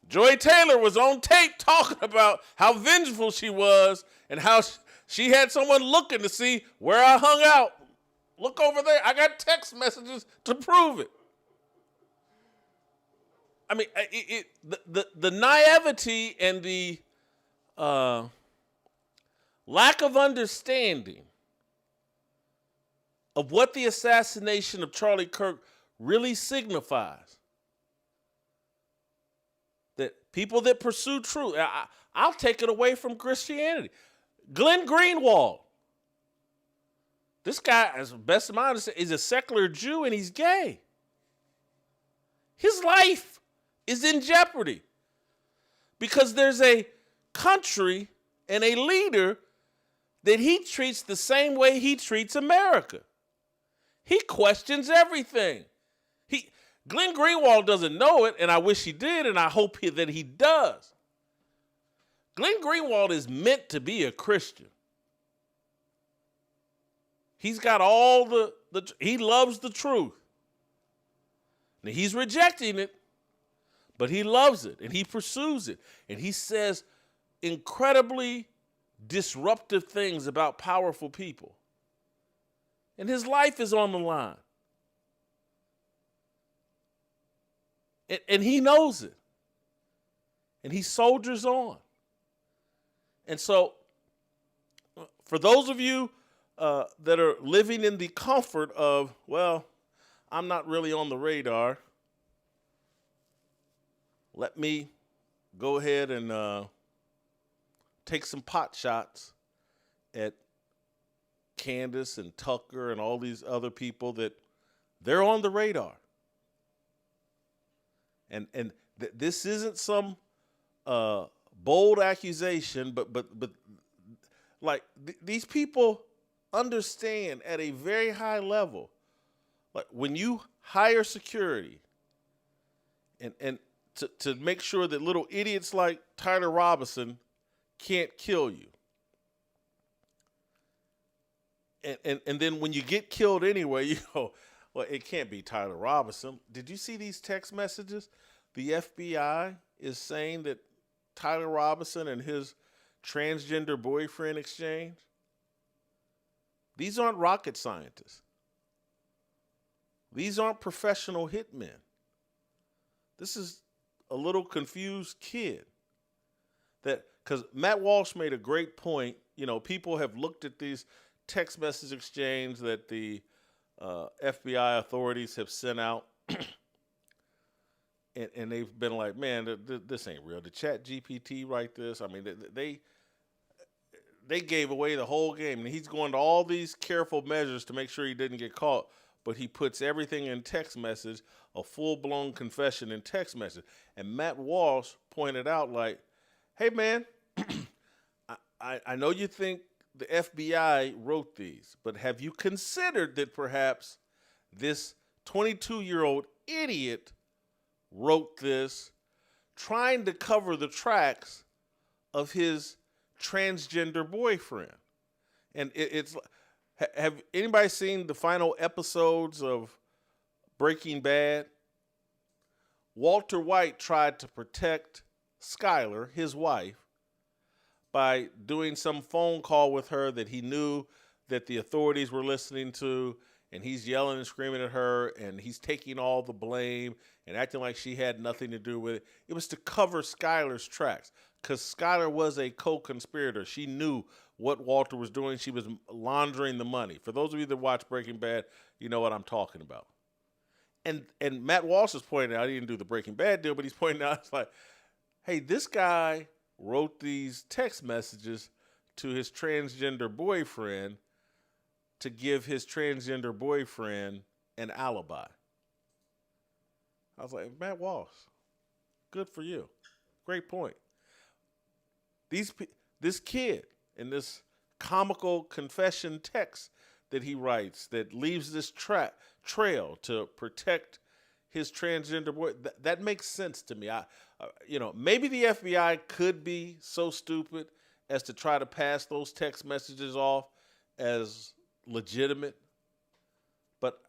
Speaker 1: Joy Taylor was on tape talking about how vengeful she was and how she had someone looking to see where I hung out. Look over there. I got text messages to prove it. I mean, the naivety and the lack of understanding of what the assassination of Charlie Kirk really signifies. That people that pursue truth, I'll take it away from Christianity. Glenn Greenwald. This guy, as best of my understanding, is a secular Jew and he's gay. His life is in jeopardy because there's a country and a leader that he treats the same way he treats America. He questions everything. Glenn Greenwald doesn't know it, and I wish he did, and I hope that he does. Glenn Greenwald is meant to be a Christian. He's got all he loves the truth. Now, he's rejecting it, but he loves it, and he pursues it. And he says incredibly disruptive things about powerful people. And his life is on the line. And he knows it. And he soldiers on. And so, for those of you that are living in the comfort of, well, I'm not really on the radar, let me go ahead and take some pot shots at Candace and Tucker and all these other people that they're on the radar. And this isn't some bold accusation, but like these people understand at a very high level, like when you hire security and to make sure that little idiots like Tyler Robinson can't kill you. And then when you get killed anyway, you go, well, it can't be Tyler Robinson. Did you see these text messages? The FBI is saying that Tyler Robinson and his transgender boyfriend exchange. These aren't rocket scientists. These aren't professional hitmen. This is a little confused kid. Because Matt Walsh made a great point. You know, people have looked at these text message exchange that the FBI authorities have sent out, and they've been like, man, this ain't real. Did ChatGPT write this? I mean, they gave away the whole game. And he's going to all these careful measures to make sure he didn't get caught, but he puts everything in text message, a full-blown confession in text message. And Matt Walsh pointed out, like, hey, man, I know you think the FBI wrote these, but have you considered that perhaps this 22-year-old idiot wrote this trying to cover the tracks of his transgender boyfriend? And it's have anybody seen the final episodes of Breaking Bad? Walter White tried to protect Skyler, his wife, by doing some phone call with her that he knew that the authorities were listening to, and he's yelling and screaming at her, and he's taking all the blame and acting like she had nothing to do with it. It was to cover Skyler's tracks, because Skyler was a co-conspirator. She knew what Walter was doing. She was laundering the money. For those of you that watch Breaking Bad, you know what I'm talking about. And Matt Walsh is pointing out, he didn't do the Breaking Bad deal, but he's pointing out, it's like, hey, this guy wrote these text messages to his transgender boyfriend to give his transgender boyfriend an alibi. I was like, Matt Walsh, good for you. Great point. This kid in this comical confession text that he writes that leaves this trail to protect his transgender boy, that makes sense to me. Maybe the FBI could be so stupid as to try to pass those text messages off as legitimate, but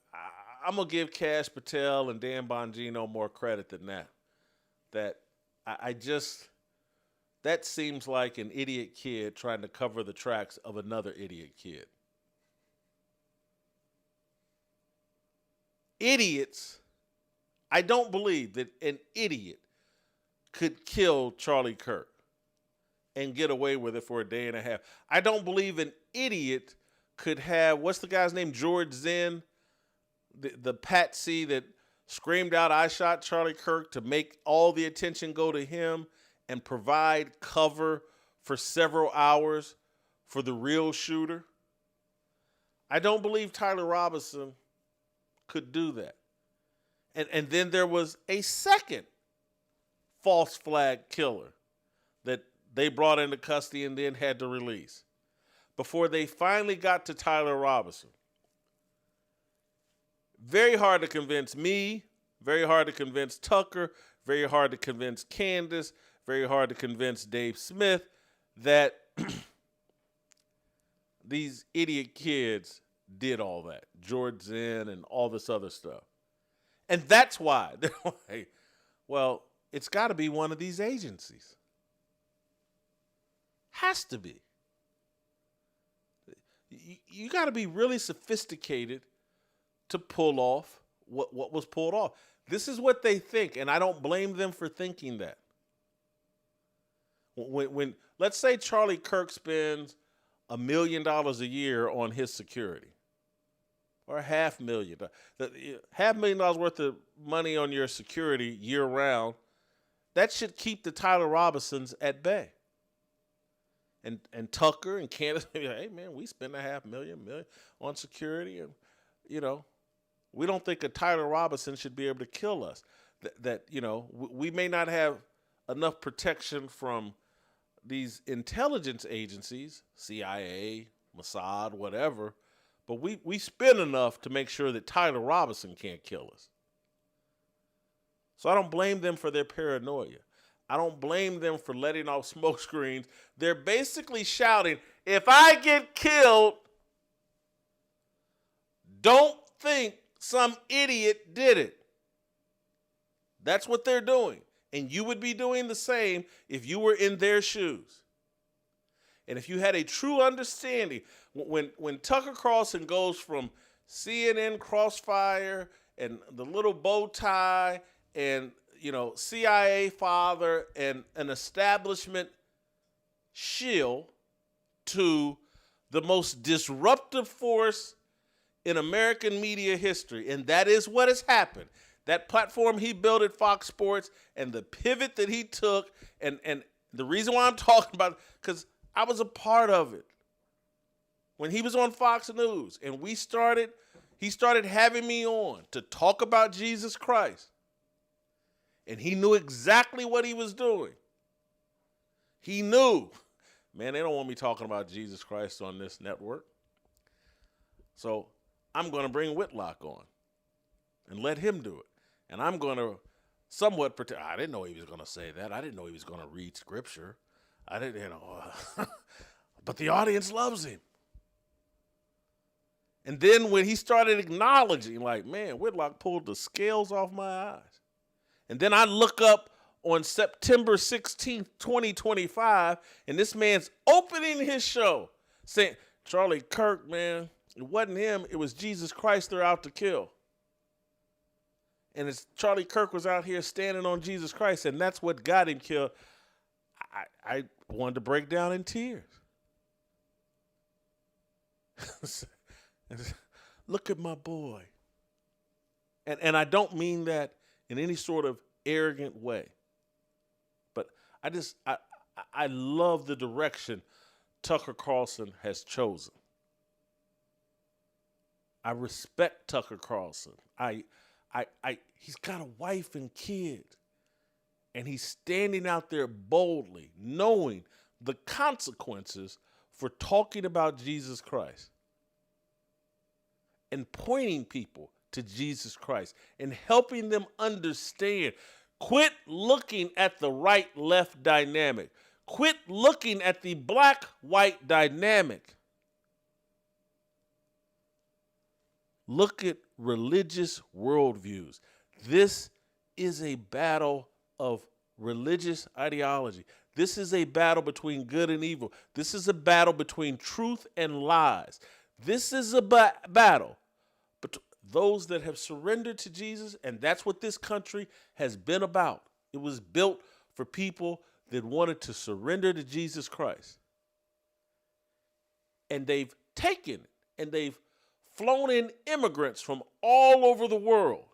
Speaker 1: I'm gonna give Kash Patel and Dan Bongino more credit than that. That seems like an idiot kid trying to cover the tracks of another idiot kid. Idiots. I don't believe that an idiot could kill Charlie Kirk and get away with it for a day and a half. I don't believe an idiot could have, what's the guy's name, George Zinn, the patsy that screamed out, I shot Charlie Kirk, to make all the attention go to him and provide cover for several hours for the real shooter. I don't believe Tyler Robinson could do that. And then there was a second false flag killer that they brought into custody and then had to release before they finally got to Tyler Robinson. Very hard to convince me, very hard to convince Tucker, very hard to convince Candace, very hard to convince Dave Smith that these idiot kids did all that, George Zinn and all this other stuff. And that's why they're like, well, it's got to be one of these agencies. Has to be. You got to be really sophisticated to pull off what was pulled off. This is what they think, and I don't blame them for thinking that. When let's say Charlie Kirk spends $1 million a year on his security, or $500,000, $500,000 worth of money on your security year round, that should keep the Tyler Robinsons at bay. And Tucker and Candace, hey, man, we spend $500,000 on security. And, we don't think a Tyler Robinson should be able to kill us. We may not have enough protection from these intelligence agencies, CIA, Mossad, whatever, but we spend enough to make sure that Tyler Robinson can't kill us. So I don't blame them for their paranoia. I don't blame them for letting off smoke screens. They're basically shouting, if I get killed, don't think some idiot did it. That's what they're doing. And you would be doing the same if you were in their shoes. And if you had a true understanding, when Tucker Carlson goes from CNN Crossfire and the little bow tie and CIA father and an establishment shill to the most disruptive force in American media history, and that is what has happened. That platform he built at Fox Sports and the pivot that he took, and the reason why I'm talking about it, because I was a part of it. When he was on Fox News and he started having me on to talk about Jesus Christ. And he knew exactly what he was doing. He knew, man, they don't want me talking about Jesus Christ on this network. So I'm going to bring Whitlock on and let him do it. And I'm going to somewhat pretend. I didn't know he was going to say that. I didn't know he was going to read scripture. I didn't, but the audience loves him. And then when he started acknowledging, like, man, Whitlock pulled the scales off my eyes. And then I look up on September 16th, 2025, and this man's opening his show saying, Charlie Kirk, man, it wasn't him. It was Jesus Christ they're out to kill. And it's Charlie Kirk was out here standing on Jesus Christ, and that's what got him killed. I wanted to break down in tears. Look at my boy. And I don't mean that in any sort of arrogant way. But I love the direction Tucker Carlson has chosen. I respect Tucker Carlson. He's got a wife and kids. And he's standing out there boldly, knowing the consequences for talking about Jesus Christ. And pointing people to Jesus Christ and helping them understand. Quit looking at the right-left dynamic. Quit looking at the black-white dynamic. Look at religious worldviews. This is a battle of religious ideology. This is a battle between good and evil. This is a battle between truth and lies. This is a battle between those that have surrendered to Jesus, and that's what this country has been about. It was built for people that wanted to surrender to Jesus Christ. And they've taken it, and they've flown in immigrants from all over the world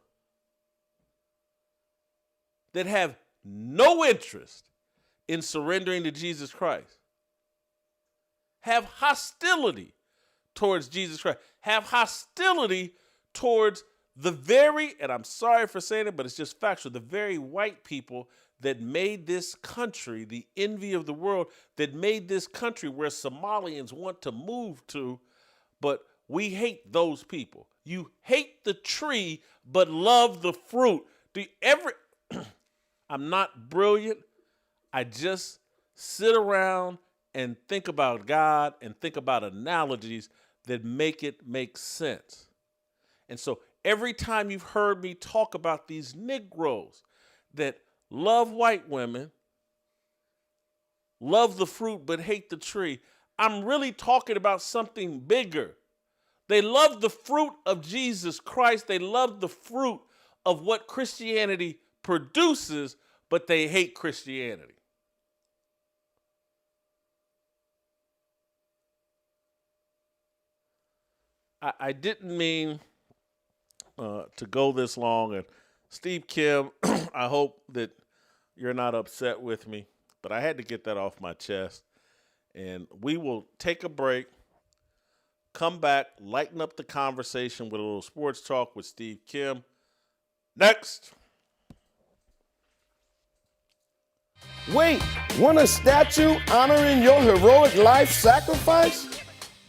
Speaker 1: that have no interest in surrendering to Jesus Christ, have hostility towards Jesus Christ, have hostility towards the very, and I'm sorry for saying it, but it's just factual, the very white people that made this country the envy of the world, that made this country where Somalians want to move to, but we hate those people. You hate the tree, but love the fruit. I'm not brilliant. I just sit around and think about God and think about analogies that make it make sense. And so every time you've heard me talk about these Negroes that love white women, love the fruit but hate the tree, I'm really talking about something bigger. They love the fruit of Jesus Christ. They love the fruit of what Christianity produces, but they hate Christianity. I didn't mean to go this long. And Steve Kim, I hope that you're not upset with me, but I had to get that off my chest. And we will take a break, come back, lighten up the conversation with a little sports talk with Steve Kim. Next.
Speaker 3: Wait, want a statue honoring your heroic life sacrifice?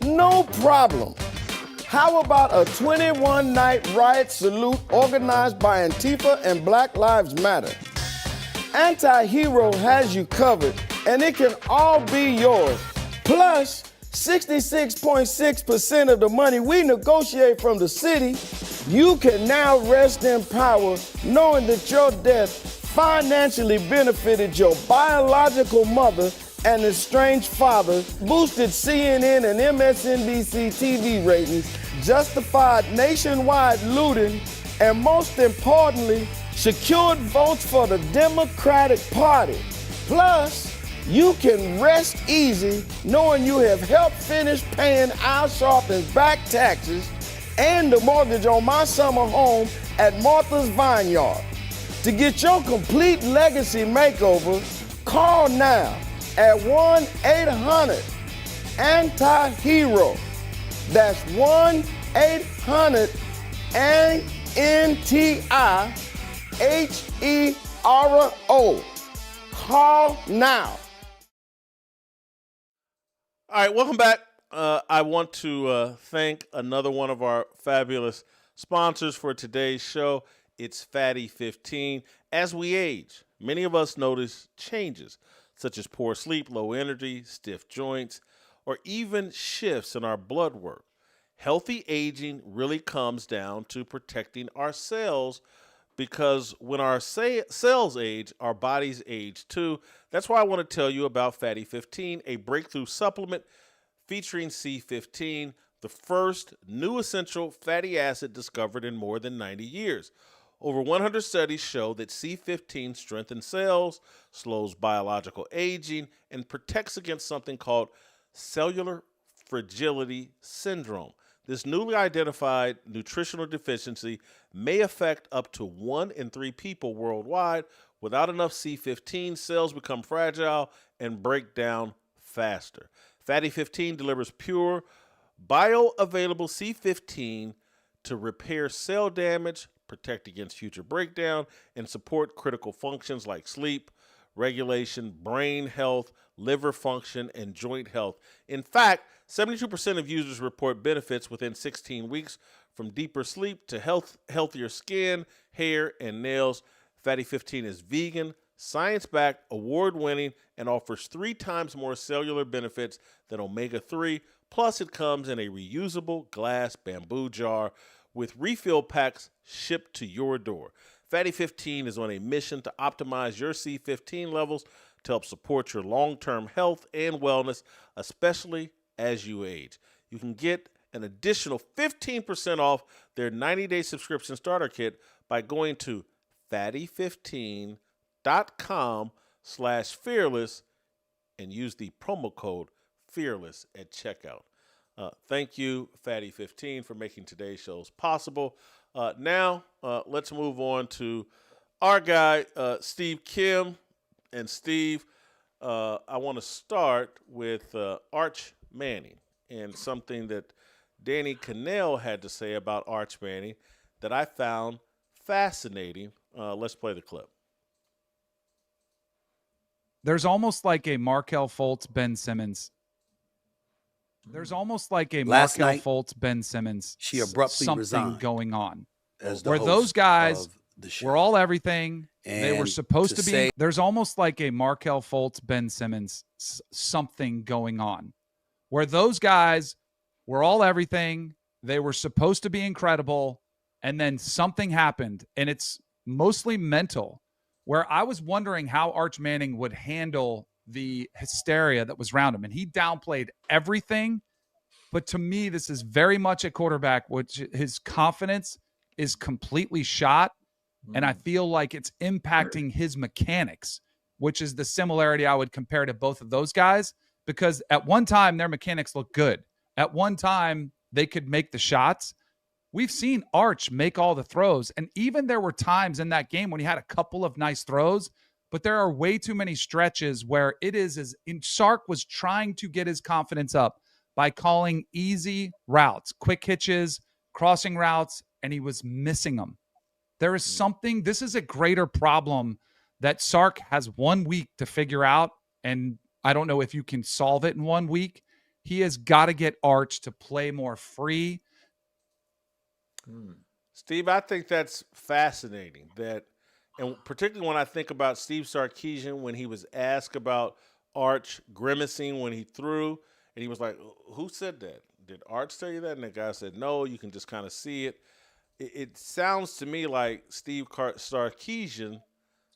Speaker 3: No problem. How about a 21-night riot salute organized by Antifa and Black Lives Matter? Anti-Hero has you covered, and it can all be yours. Plus, 66.6% of the money we negotiate from the city, you can now rest in power knowing that your death financially benefited your biological mother and estranged father, boosted CNN and MSNBC TV ratings, justified nationwide looting, and most importantly, secured votes for the Democratic Party. Plus, you can rest easy knowing you have helped finish paying Al Sharpton's back taxes and the mortgage on my summer home at Martha's Vineyard. To get your complete legacy makeover, call now at 1-800-ANTI-HERO. That's 1-800-ANTI-HERO. Call now.
Speaker 1: All right, welcome back. I want to thank another one of our fabulous sponsors for today's show. It's Fatty 15. As we age, many of us notice changes, such as poor sleep, low energy, stiff joints, or even shifts in our blood work. Healthy aging really comes down to protecting our cells, because when our cells age, our bodies age too. That's why I want to tell you about Fatty 15, a breakthrough supplement featuring C15, the first new essential fatty acid discovered in more than 90 years. Over 100 studies show that C15 strengthens cells, slows biological aging, and protects against something called cellular fragility syndrome. This newly identified nutritional deficiency may affect up to 1 in 3 people worldwide. Without enough C15, cells become fragile and break down faster. Fatty 15 delivers pure, bioavailable C15 to repair cell damage, protect against future breakdown, and support critical functions like sleep, regulation, brain health, liver function, and joint health. In fact, 72% of users report benefits within 16 weeks, from deeper sleep to healthier skin, hair, and nails. Fatty 15 is vegan, science-backed, award-winning, and offers 3 times more cellular benefits than omega-3. Plus, it comes in a reusable glass bamboo jar with refill packs shipped to your door. Fatty 15 is on a mission to optimize your C15 levels to help support your long-term health and wellness, especially as you age. You can get an additional 15% off their 90-day subscription starter kit by going to fatty15.com/fearless and use the promo code FEARLESS at checkout. Thank you, Fatty 15, for making today's shows possible. Now, let's move on to our guy, Steve Kim. And Steve, I want to start with Arch Manning and something that Danny Cannell had to say about Arch Manning that I found fascinating. Let's play the clip.
Speaker 4: There's almost like a Markelle Fultz, Ben Simmons. There's almost like a Markelle Fultz, Ben Simmons.
Speaker 5: She abruptly
Speaker 4: something
Speaker 5: resigned
Speaker 4: going on
Speaker 5: as the
Speaker 4: where
Speaker 5: host
Speaker 4: those guys
Speaker 5: of the show.
Speaker 4: were all everything they were supposed to be. There's almost like a Markelle Fultz, Ben Simmons. Something going on where those guys were all everything they were supposed to be, incredible, and then something happened, and it's mostly mental. Where I was wondering how Arch Manning would handle the hysteria that was around him. And he downplayed everything. But to me, this is very much a quarterback, which his confidence is completely shot. And I feel like it's impacting his mechanics, which is the similarity I would compare to both of those guys. Because at one time, their mechanics looked good. At one time, they could make the shots. We've seen Arch make all the throws. And even there were times in that game when he had a couple of nice throws, but there are way too many stretches where it is as in Sark was trying to get his confidence up by calling easy routes, quick hitches, crossing routes, and he was missing them. There is something, this is a greater problem that Sark has 1 week to figure out, and I don't know if you can solve it in 1 week. He has got to get Arch to play more free.
Speaker 1: Steve, I think that's fascinating. And particularly when I think about Steve Sarkisian, when he was asked about Arch grimacing when he threw, and he was like, "Who said that? Did Arch tell you that?" And the guy said, "No, you can just kind of see it." It sounds to me like Steve Sarkisian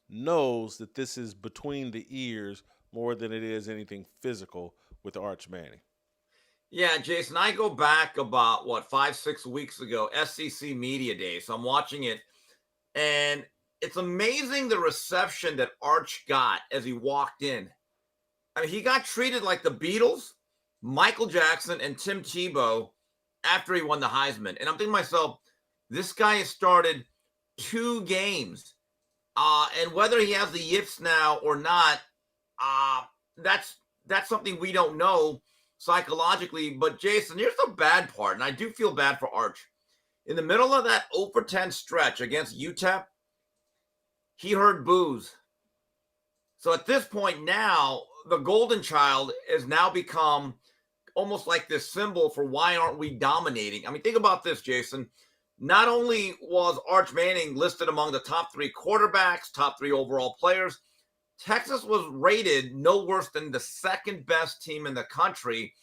Speaker 1: knows that this is between the ears more than it is anything physical with Arch Manning.
Speaker 5: Yeah, Jason, I go back about, 5-6 weeks ago, SEC Media Day. So I'm watching it, and it's amazing the reception that Arch got as he walked in. I mean, he got treated like the Beatles, Michael Jackson, and Tim Tebow after he won the Heisman. And I'm thinking to myself, this guy has started 2 games. And whether he has the yips now or not, that's something we don't know psychologically. But Jason, here's the bad part, and I do feel bad for Arch. In the middle of that 0 for 10 stretch against UTEP, he heard boos. So at this point now, the golden child has now become almost like this symbol for why aren't we dominating? I mean, think about this, Jason. Not only was Arch Manning listed among the top 3 quarterbacks, top 3 overall players, Texas was rated no worse than the second best team in the country.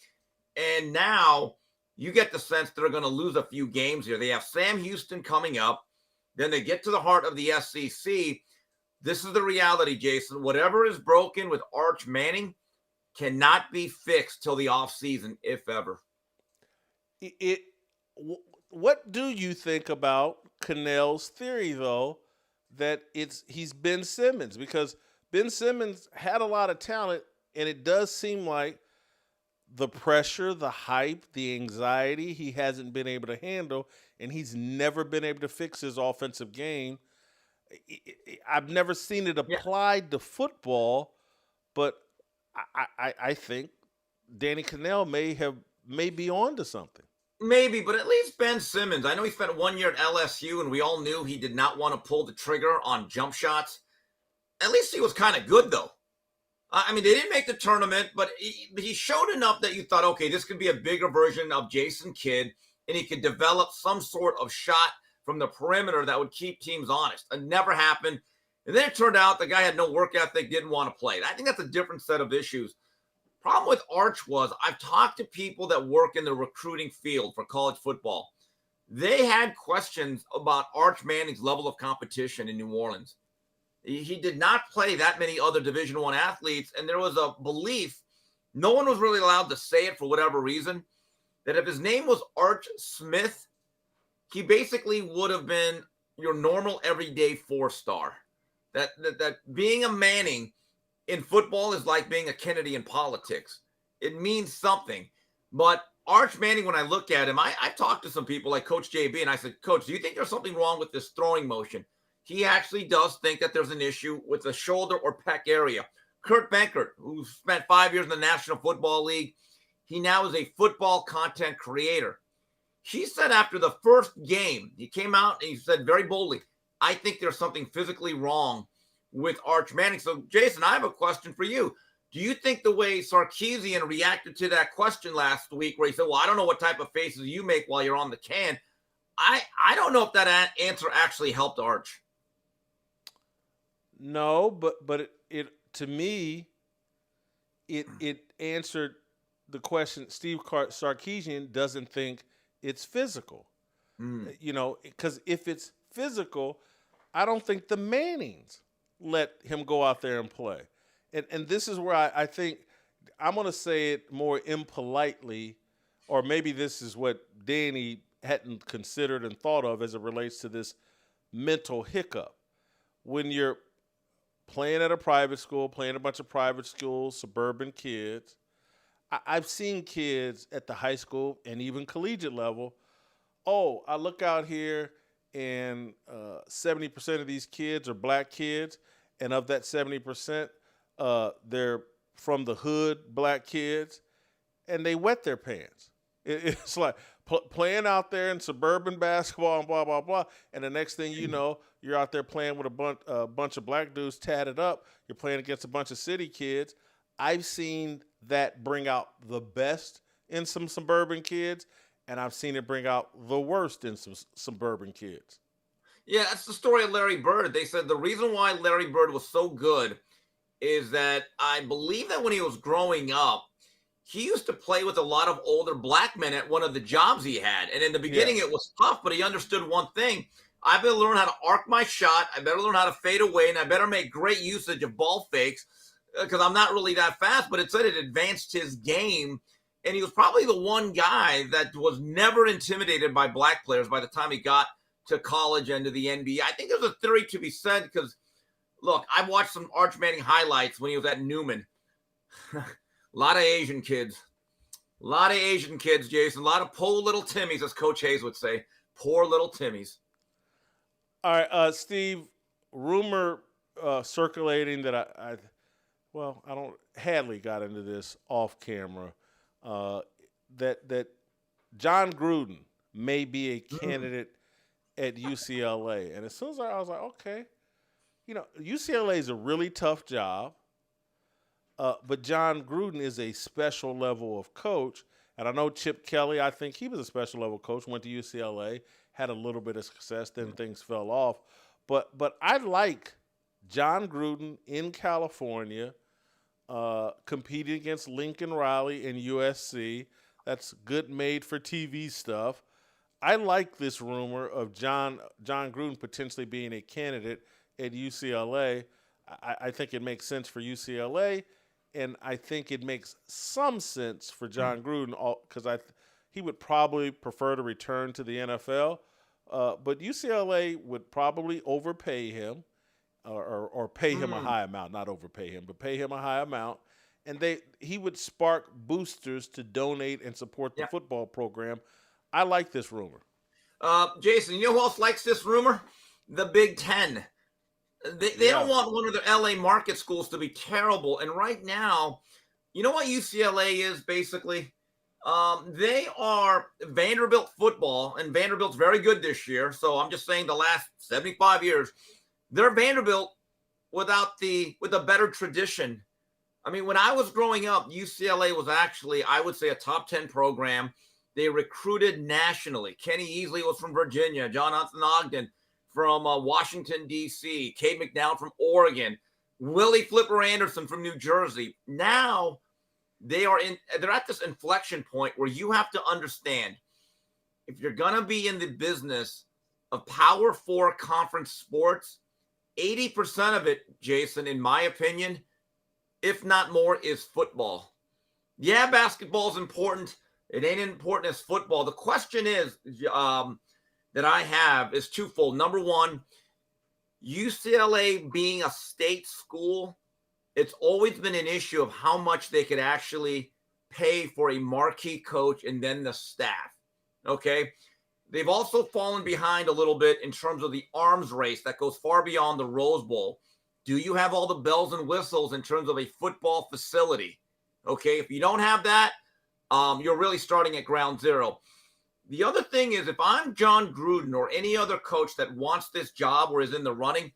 Speaker 5: And now you get the sense they're going to lose a few games here. They have Sam Houston coming up. Then they get to the heart of the SEC. This is the reality, Jason. Whatever is broken with Arch Manning cannot be fixed till the offseason, if ever.
Speaker 1: What do you think about Cannell's theory, though, that he's Ben Simmons? Because Ben Simmons had a lot of talent, and it does seem like the pressure, the hype, the anxiety he hasn't been able to handle, and he's never been able to fix his offensive game. I've never seen it applied to football, but I think Danny Cannell may be on to something.
Speaker 5: Maybe, but at least Ben Simmons, I know he spent 1 year at LSU, and we all knew he did not want to pull the trigger on jump shots. At least he was kind of good, though. I mean, they didn't make the tournament, but he showed enough that you thought, okay, this could be a bigger version of Jason Kidd, and he could develop some sort of shot from the perimeter that would keep teams honest. It never happened. And then it turned out the guy had no work ethic, didn't want to play. I think that's a different set of issues. Problem with Arch was I've talked to people that work in the recruiting field for college football. They had questions about Arch Manning's level of competition in New Orleans. He did not play that many other Division I athletes, and there was a belief, no one was really allowed to say it for whatever reason, that if his name was Arch Smith, he basically would have been your normal everyday 4-star. That being a Manning in football is like being a Kennedy in politics. It means something. But Arch Manning, when I look at him, I talked to some people like Coach JB, and I said, Coach, do you think there's something wrong with this throwing motion? He actually does think that there's an issue with the shoulder or pec area. Kurt Benkert, who spent 5 years in the National Football League, he now is a football content creator. He said after the first game, he came out and he said very boldly, I think there's something physically wrong with Arch Manning. So, Jason, I have a question for you. Do you think the way Sarkisian reacted to that question last week where he said, well, I don't know what type of faces you make while you're on the can, I don't know if that answer actually helped Arch.
Speaker 1: No, but it to me, it answered the question. Steve Sarkisian doesn't think it's physical. You know, because if it's physical, I don't think the Mannings let him go out there and play. And this is where I think I'm going to say it more impolitely, or maybe this is what Danny hadn't considered and thought of as it relates to this mental hiccup. When you're playing at a private school, playing a bunch of private schools, suburban kids, I've seen kids at the high school and even collegiate level, oh, I look out here and 70% of these kids are black kids, and of that 70%, they're from the hood, black kids, and they wet their pants. It's like playing out there in suburban basketball and blah, blah, blah, and the next thing you know, you're out there playing with a bunch of black dudes tatted up. You're playing against a bunch of city kids. I've seen that bring out the best in some suburban kids, and I've seen it bring out the worst in some suburban kids.
Speaker 5: Yeah, that's the story of Larry Bird. They said the reason why Larry Bird was so good is that I believe that when he was growing up, he used to play with a lot of older black men at one of the jobs he had. And in the beginning, It was tough, but he understood one thing. I better learn how to arc my shot. I better learn how to fade away, and I better make great usage of ball fakes because I'm not really that fast. But it said it advanced his game. And he was probably the one guy that was never intimidated by black players by the time he got to college and to the NBA. I think there's a theory to be said because, look, I watched some Arch Manning highlights when he was at Newman. A lot of Asian kids. A lot of Asian kids, Jason. A lot of poor little Timmies, as Coach Hayes would say. Poor little Timmies.
Speaker 1: All right, Steve, rumor circulating that Hadley got into this off camera, that John Gruden may be a candidate at UCLA. And as soon as I was like, okay, UCLA is a really tough job, but John Gruden is a special level of coach. And I know Chip Kelly, I think he was a special level coach, went to UCLA, had a little bit of success, then things fell off. But I like John Gruden in California, competing against Lincoln Riley and USC. That's good made-for-TV stuff. I like this rumor of John Gruden potentially being a candidate at UCLA. I think it makes sense for UCLA, and I think it makes some sense for John Gruden because he would probably prefer to return to the NFL. But UCLA would probably overpay him or pay him a high amount, not overpay him, but pay him a high amount. And he would spark boosters to donate and support the football program. I like this rumor.
Speaker 5: Jason, you know who else likes this rumor? The Big Ten. They don't want one of their LA market schools to be terrible. And right now, you know what UCLA is basically? They are Vanderbilt football, and Vanderbilt's very good this year. So I'm just saying the last 75 years, they're Vanderbilt with a better tradition. I mean, when I was growing up, UCLA was actually, I would say, a top 10 program. They recruited nationally. Kenny Easley was from Virginia. John Hudson Ogden from Washington, D.C. Cade McDowell from Oregon. Willie Flipper Anderson from New Jersey. Now they're at this inflection point where you have to understand, if you're going to be in the business of Power 4 conference sports, 80% of it, Jason, in my opinion, if not more, is football. Yeah, basketball is important. It ain't important as football. The question is that I have is twofold. Number one, UCLA being a state school, it's always been an issue of how much they could actually pay for a marquee coach and then the staff. Okay. They've also fallen behind a little bit in terms of the arms race that goes far beyond the Rose Bowl. Do you have all the bells and whistles in terms of a football facility? Okay. If you don't have that, you're really starting at ground zero. The other thing is, if I'm John Gruden or any other coach that wants this job or is in the running,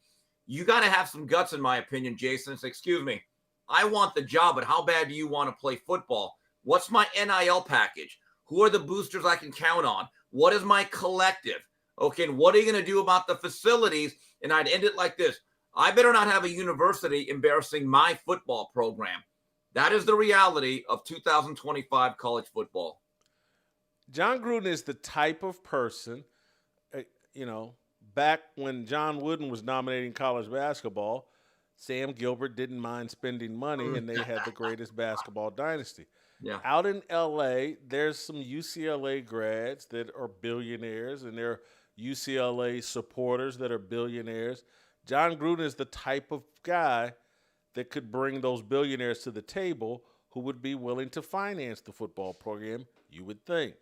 Speaker 5: you got to have some guts, in my opinion, Jason. Say, excuse me, I want the job, but how bad do you want to play football? What's my NIL package? Who are the boosters I can count on? What is my collective? Okay, and what are you going to do about the facilities? And I'd end it like this. I better not have a university embarrassing my football program. That is the reality of 2025 college football.
Speaker 1: John Gruden is the type of person, back when John Wooden was dominating college basketball, Sam Gilbert didn't mind spending money, and they had the greatest basketball dynasty.
Speaker 5: Yeah.
Speaker 1: Out in L.A., there's some UCLA grads that are billionaires, and there are UCLA supporters that are billionaires. John Gruden is the type of guy that could bring those billionaires to the table who would be willing to finance the football program, you would think.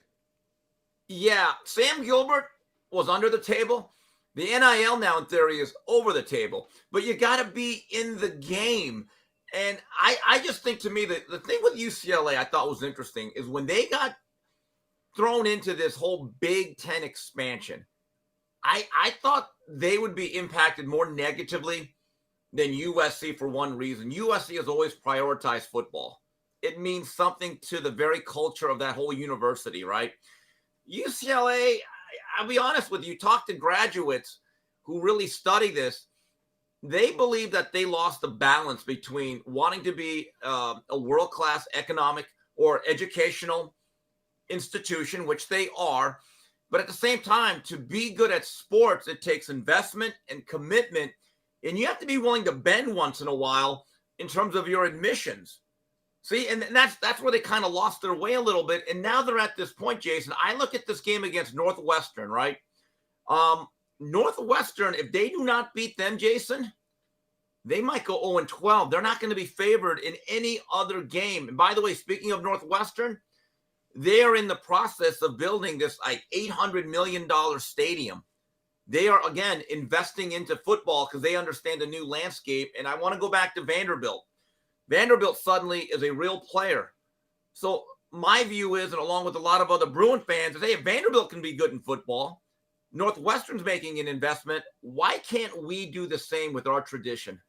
Speaker 5: Yeah, Sam Gilbert was under the table. The NIL now, in theory, is over the table, but you got to be in the game. And I just think, to me, that the thing with UCLA I thought was interesting is when they got thrown into this whole Big Ten expansion, I thought they would be impacted more negatively than USC for one reason. USC has always prioritized football. It means something to the very culture of that whole university, right? UCLA, I'll be honest with you, talk to graduates who really study this. They believe that they lost the balance between wanting to be a world-class economic or educational institution, which they are, but at the same time, to be good at sports, it takes investment and commitment, and you have to be willing to bend once in a while in terms of your admissions. See, and that's where they kind of lost their way a little bit, and now they're at this point, Jason. I look at this game against Northwestern, right? Northwestern, if they do not beat them, Jason, they might go 0-12. They're not going to be favored in any other game. And by the way, speaking of Northwestern, they are in the process of building this like $800 million stadium. They are, again, investing into football because they understand the new landscape. And I want to go back to Vanderbilt. Vanderbilt suddenly is a real player. So my view is, and along with a lot of other Bruin fans, is, hey, if Vanderbilt can be good in football, Northwestern's making an investment, why can't we do the same with our tradition?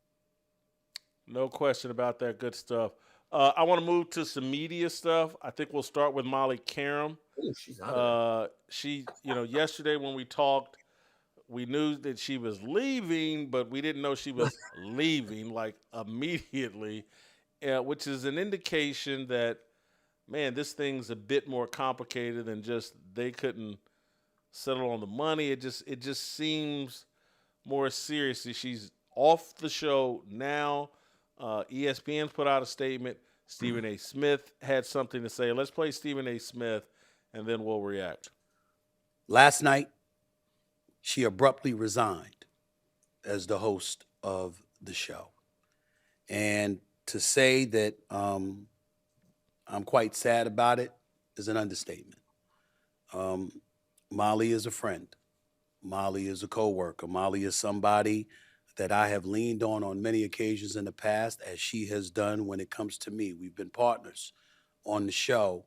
Speaker 1: No question about that. Good stuff. I want to move to some media stuff. I think we'll start with Molly Qerim.
Speaker 5: Ooh, she's out of
Speaker 1: She, yesterday when we talked, we knew that she was leaving, but we didn't know she was leaving like immediately, which is an indication that, man, this thing's a bit more complicated than just they couldn't settle on the money. It just seems more seriously. She's off the show now. ESPN put out a statement. Stephen A. Smith had something to say. Let's play Stephen A. Smith, and then we'll react.
Speaker 6: Last night, she abruptly resigned as the host of the show. And to say that I'm quite sad about it is an understatement. Molly is a friend. Molly is a coworker. Molly is somebody that I have leaned on many occasions in the past, as she has done when it comes to me. We've been partners on the show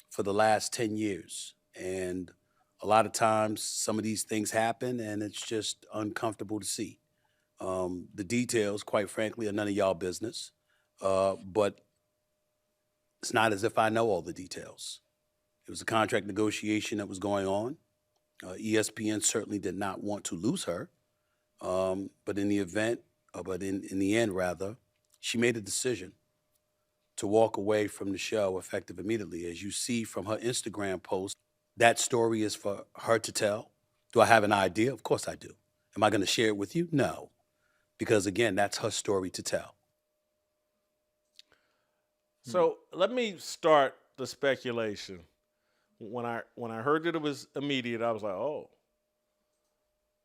Speaker 6: for the last 10 years. And a lot of times some of these things happen and it's just uncomfortable to see. The details, quite frankly, are none of y'all business. But it's not as if I know all the details. It was a contract negotiation that was going on. ESPN certainly did not want to lose her. But in the end, she made a decision to walk away from the show effective immediately. As you see from her Instagram post, that story is for her to tell. Do I have an idea? Of course I do. Am I going to share it with you? No. Because again, that's her story to tell.
Speaker 1: So let me start the speculation. When I heard that it was immediate, I was like, oh,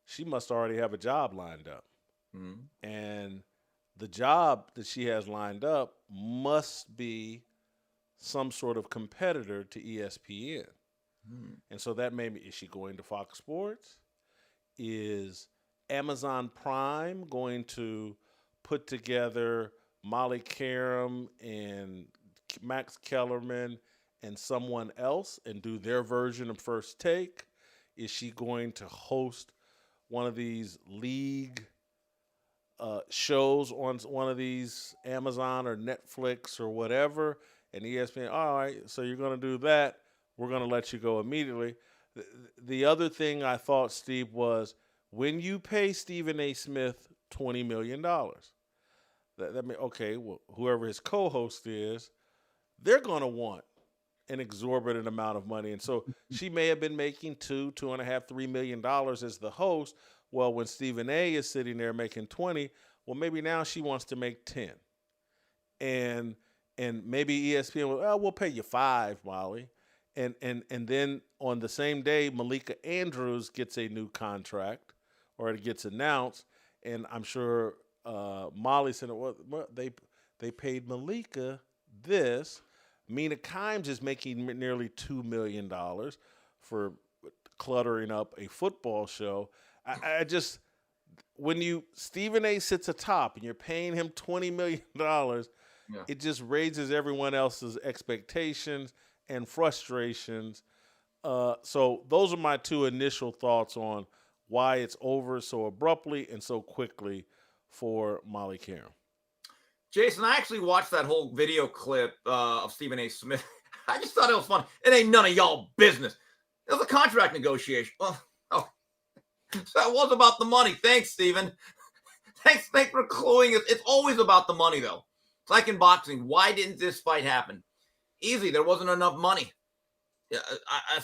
Speaker 1: she must already have a job lined up. Mm-hmm. And the job that she has lined up must be some sort of competitor to ESPN. Mm-hmm. And so that made me, is she going to Fox Sports? Is Amazon Prime going to put together Molly Qerim and Max Kellerman and someone else and do their version of First Take? Is she going to host one of these league shows on one of these Amazon or Netflix or whatever, and ESPN, all right, so you're going to do that, we're going to let you go immediately. The other thing I thought, Steve, was when you pay Stephen A. Smith $20 million, that means, okay, well, whoever his co-host is, they're going to want an exorbitant amount of money. And so she may have been making $2.5 million, $3 million as the host. Well, when Stephen A. is sitting there making 20, well, maybe now she wants to make 10. And maybe ESPN will, oh, we'll pay you 5, Molly. And then on the same day, Malika Andrews gets a new contract, or it gets announced. And I'm sure Molly said, well, they paid Malika this. Mina Kimes is making nearly $2 million for cluttering up a football show. I just when Stephen A. sits atop and you're paying him $20 million, it just raises everyone else's expectations and frustrations. So those are my two initial thoughts on why it's over so abruptly and so quickly for Molly Qerim.
Speaker 5: Jason, I actually watched that whole video clip of Stephen A. Smith. I just thought it was funny. It ain't none of y'all business. It was a contract negotiation. Well, so that was about the money. Thanks, Stephen. Thanks for cluing it. It's always about the money, though. It's like in boxing. Why didn't this fight happen? Easy. There wasn't enough money.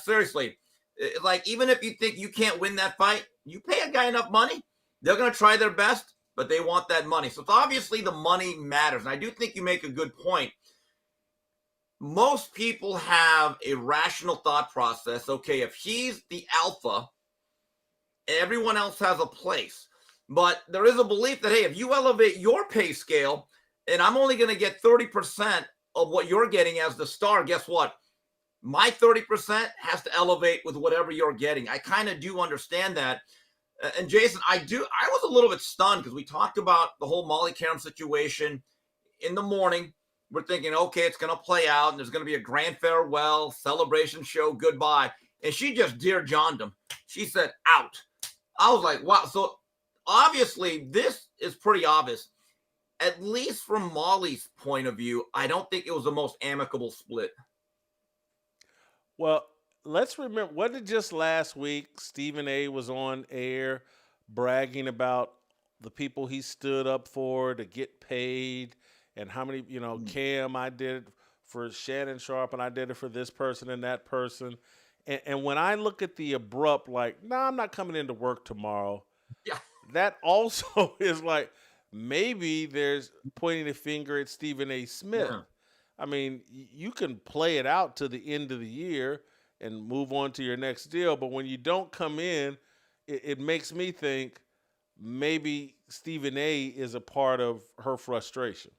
Speaker 5: Seriously. Like, even if you think you can't win that fight, you pay a guy enough money, they're going to try their best, but they want that money. So it's obviously the money matters. And I do think you make a good point. Most people have a rational thought process. Okay, if he's the alpha, everyone else has a place. But there is a belief that, hey, if you elevate your pay scale and I'm only going to get 30% of what you're getting as the star, guess what? My 30% has to elevate with whatever you're getting. I kind of do understand that. And Jason, I was a little bit stunned because we talked about the whole Molly Qerim situation in the morning. We're thinking, okay, it's going to play out and there's going to be a grand farewell, celebration show, goodbye. And she just Dear John'd him. She said, out. I was like, wow. So obviously this is pretty obvious. At least from Molly's point of view, I don't think it was the most amicable split.
Speaker 1: Well, let's remember, wasn't it just last week Stephen A. was on air bragging about the people he stood up for to get paid and how many, Cam, I did it for Shannon Sharp and I did it for this person and that person. And when I look at the abrupt, like, I'm not coming into work tomorrow, that also is like, maybe there's pointing a finger at Stephen A. Smith. Yeah. I mean, you can play it out to the end of the year and move on to your next deal. But when you don't come in, it makes me think maybe Stephen A. is a part of her frustration.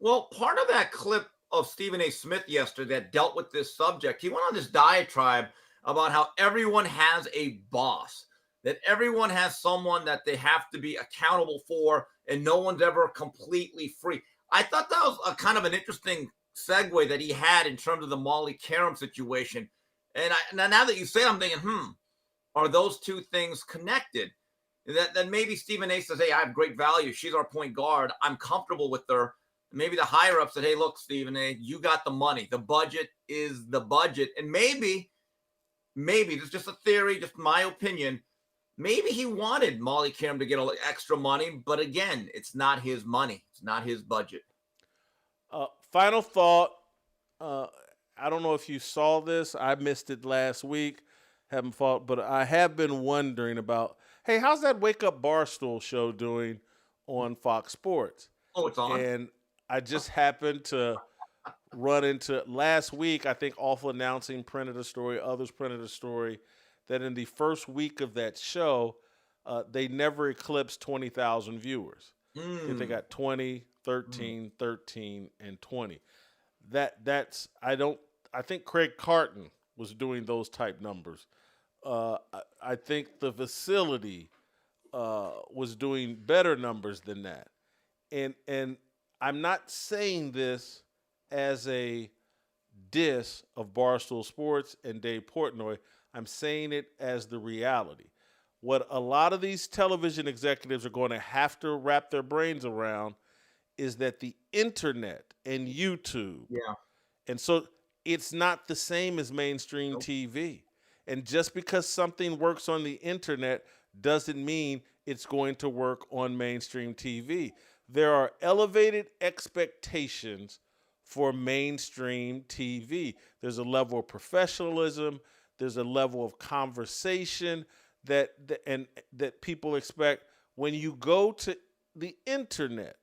Speaker 5: Well, part of that clip of Stephen A. Smith yesterday that dealt with this subject, he went on this diatribe about how everyone has a boss, that everyone has someone that they have to be accountable for, and no one's ever completely free. I thought that was a kind of an interesting segue that he had in terms of the Molly Qerim situation. And now that you say it, I'm thinking, are those two things connected? That maybe Stephen A. says, hey, I have great value. She's our point guard. I'm comfortable with her. Maybe the higher up said, hey, look, Stephen A., you got the money. The budget is the budget. And maybe, this is just a theory, just my opinion, maybe he wanted Molly Qerim to get extra money. But again, it's not his money. It's not his budget.
Speaker 1: Final thought. I don't know if you saw this. I missed it last week. Haven't thought, but I have been wondering about, hey, how's that Wake Up Barstool show doing on Fox Sports?
Speaker 5: Oh, it's on.
Speaker 1: And I just happened to run into last week, I think Awful Announcing printed a story, others printed a story, that in the first week of that show, they never eclipsed 20,000 viewers. They got 20, 13, 13, and 20. I think Craig Carton was doing those type numbers. I think the facility was doing better numbers than that. And I'm not saying this as a diss of Barstool Sports and Dave Portnoy. I'm saying it as the reality. What a lot of these television executives are going to have to wrap their brains around is that the internet and YouTube.
Speaker 5: Yeah.
Speaker 1: And so it's not the same as mainstream TV. And just because something works on the internet doesn't mean it's going to work on mainstream TV. There are elevated expectations for mainstream TV. There's a level of professionalism. There's a level of conversation that people expect. When you go to the internet,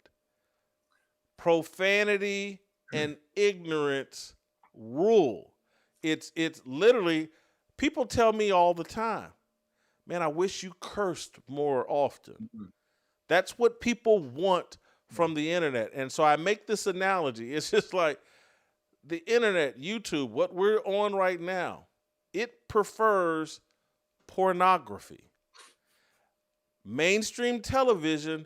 Speaker 1: profanity and ignorance rule. It's literally, people tell me all the time, man, I wish you cursed more often. Mm-hmm. That's what people want from the internet. And so I make this analogy. It's just like the internet, YouTube, what we're on right now, it prefers pornography. Mainstream television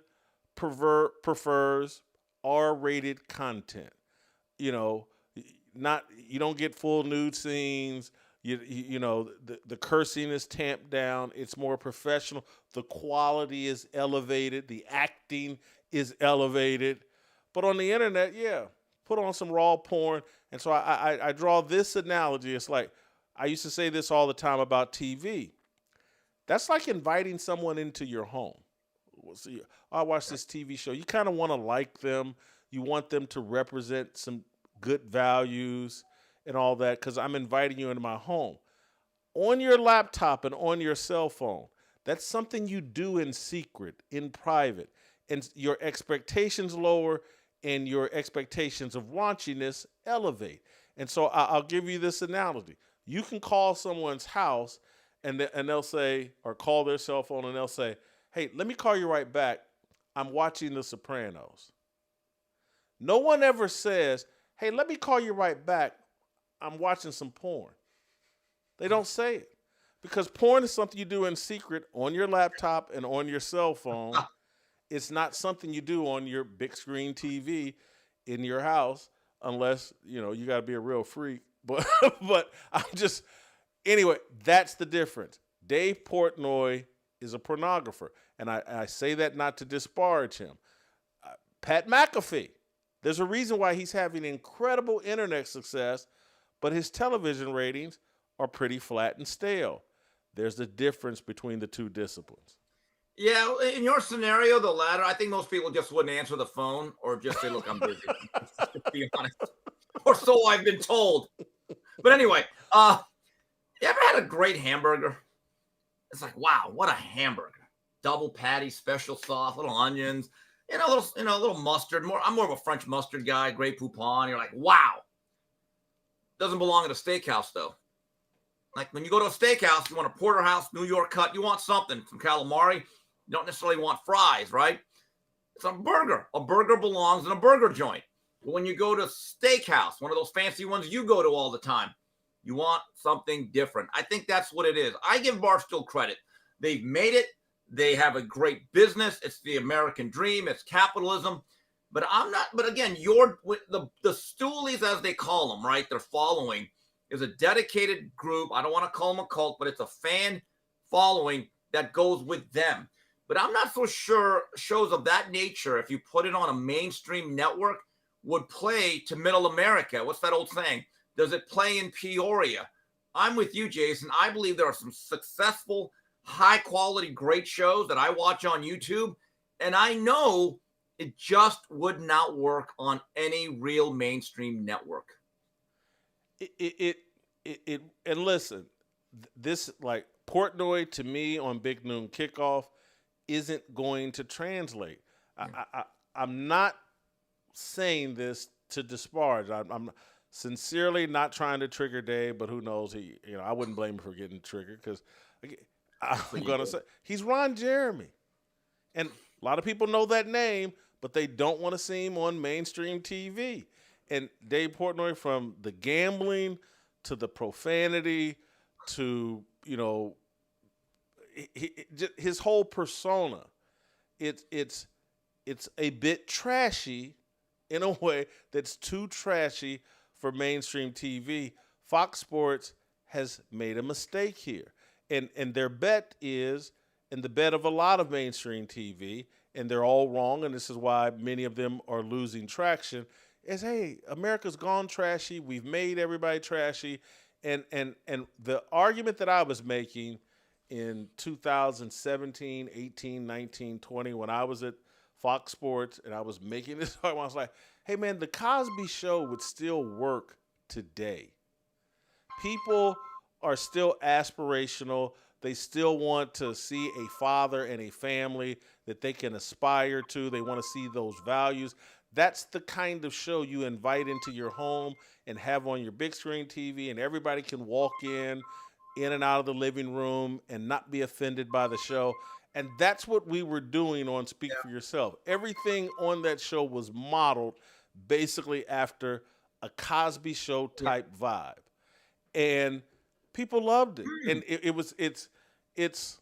Speaker 1: prefers R-rated content. You know, you don't get full nude scenes. You know, the cursing is tamped down. It's more professional. The quality is elevated. The acting is elevated. But on the internet, yeah, put on some raw porn. And so I draw this analogy. It's like, I used to say this all the time about TV. That's like inviting someone into your home. So I watch this TV show. You kind of want to like them. You want them to represent some good values and all that, because I'm inviting you into my home. On your laptop and on your cell phone, that's something you do in secret, in private. And your expectations lower and your expectations of raunchiness elevate. And so I'll give you this analogy. You can call someone's house and they'll say, or call their cell phone and they'll say, hey, let me call you right back. I'm watching The Sopranos. No one ever says, hey, let me call you right back. I'm watching some porn. They don't say it, because porn is something you do in secret on your laptop and on your cell phone. It's not something you do on your big screen TV in your house, unless, you know, you got to be a real freak. But anyway, that's the difference. Dave Portnoy is a pornographer, and I say that not to disparage him. Pat McAfee, there's a reason why he's having incredible internet success, but his television ratings are pretty flat and stale. There's the difference between the two disciplines.
Speaker 5: Yeah, in your scenario, the latter, I think most people just wouldn't answer the phone or just say, look, I'm busy, to be honest. Or so I've been told. But anyway, you ever had a great hamburger? It's like, wow, what a hamburger. Double patty, special sauce, little onions, a little mustard. I'm more of a French mustard guy, Grey Poupon. You're like, wow. Doesn't belong at a steakhouse, though. Like when you go to a steakhouse, you want a porterhouse, New York cut, you want something from calamari. You don't necessarily want fries, right? It's a burger. A burger belongs in a burger joint. But when you go to steakhouse, one of those fancy ones you go to all the time, you want something different. I think that's what it is. I give Barstool credit. They've made it. They have a great business. It's the American dream. It's capitalism. But again, the stoolies, as they call them, right? They're following is a dedicated group. I don't want to call them a cult, but it's a fan following that goes with them. But I'm not so sure shows of that nature, if you put it on a mainstream network, would play to middle America. What's that old saying? Does it play in Peoria? I'm with you, Jason. I believe there are some successful, high-quality, great shows that I watch on YouTube, and I know it just would not work on any real mainstream network.
Speaker 1: And listen, this, like, Portnoy to me on Big Noon Kickoff isn't going to translate. I'm not saying this to disparage. I'm sincerely not trying to trigger Dave, but who knows? I wouldn't blame him for getting triggered, because I'm gonna say he's Ron Jeremy, and a lot of people know that name, but they don't want to see him on mainstream TV. And Dave Portnoy, from the gambling to the profanity to, his whole persona, it's a bit trashy in a way that's too trashy for mainstream TV. Fox Sports has made a mistake here. And their bet is, and the bet of a lot of mainstream TV, and they're all wrong, and this is why many of them are losing traction, is, hey, America's gone trashy. We've made everybody trashy. And the argument that I was making in 2017, 18, 19, 20, when I was at Fox Sports and I was making this argument, I was like, hey, man, the Cosby Show would still work today. People are still aspirational. They still want to see a father and a family that they can aspire to. They want to see those values. That's the kind of show you invite into your home and have on your big screen TV, and everybody can walk in and out of the living room and not be offended by the show. And that's what we were doing on Speak for Yourself. Everything on that show was modeled basically after a Cosby Show type vibe. And people loved it. And it's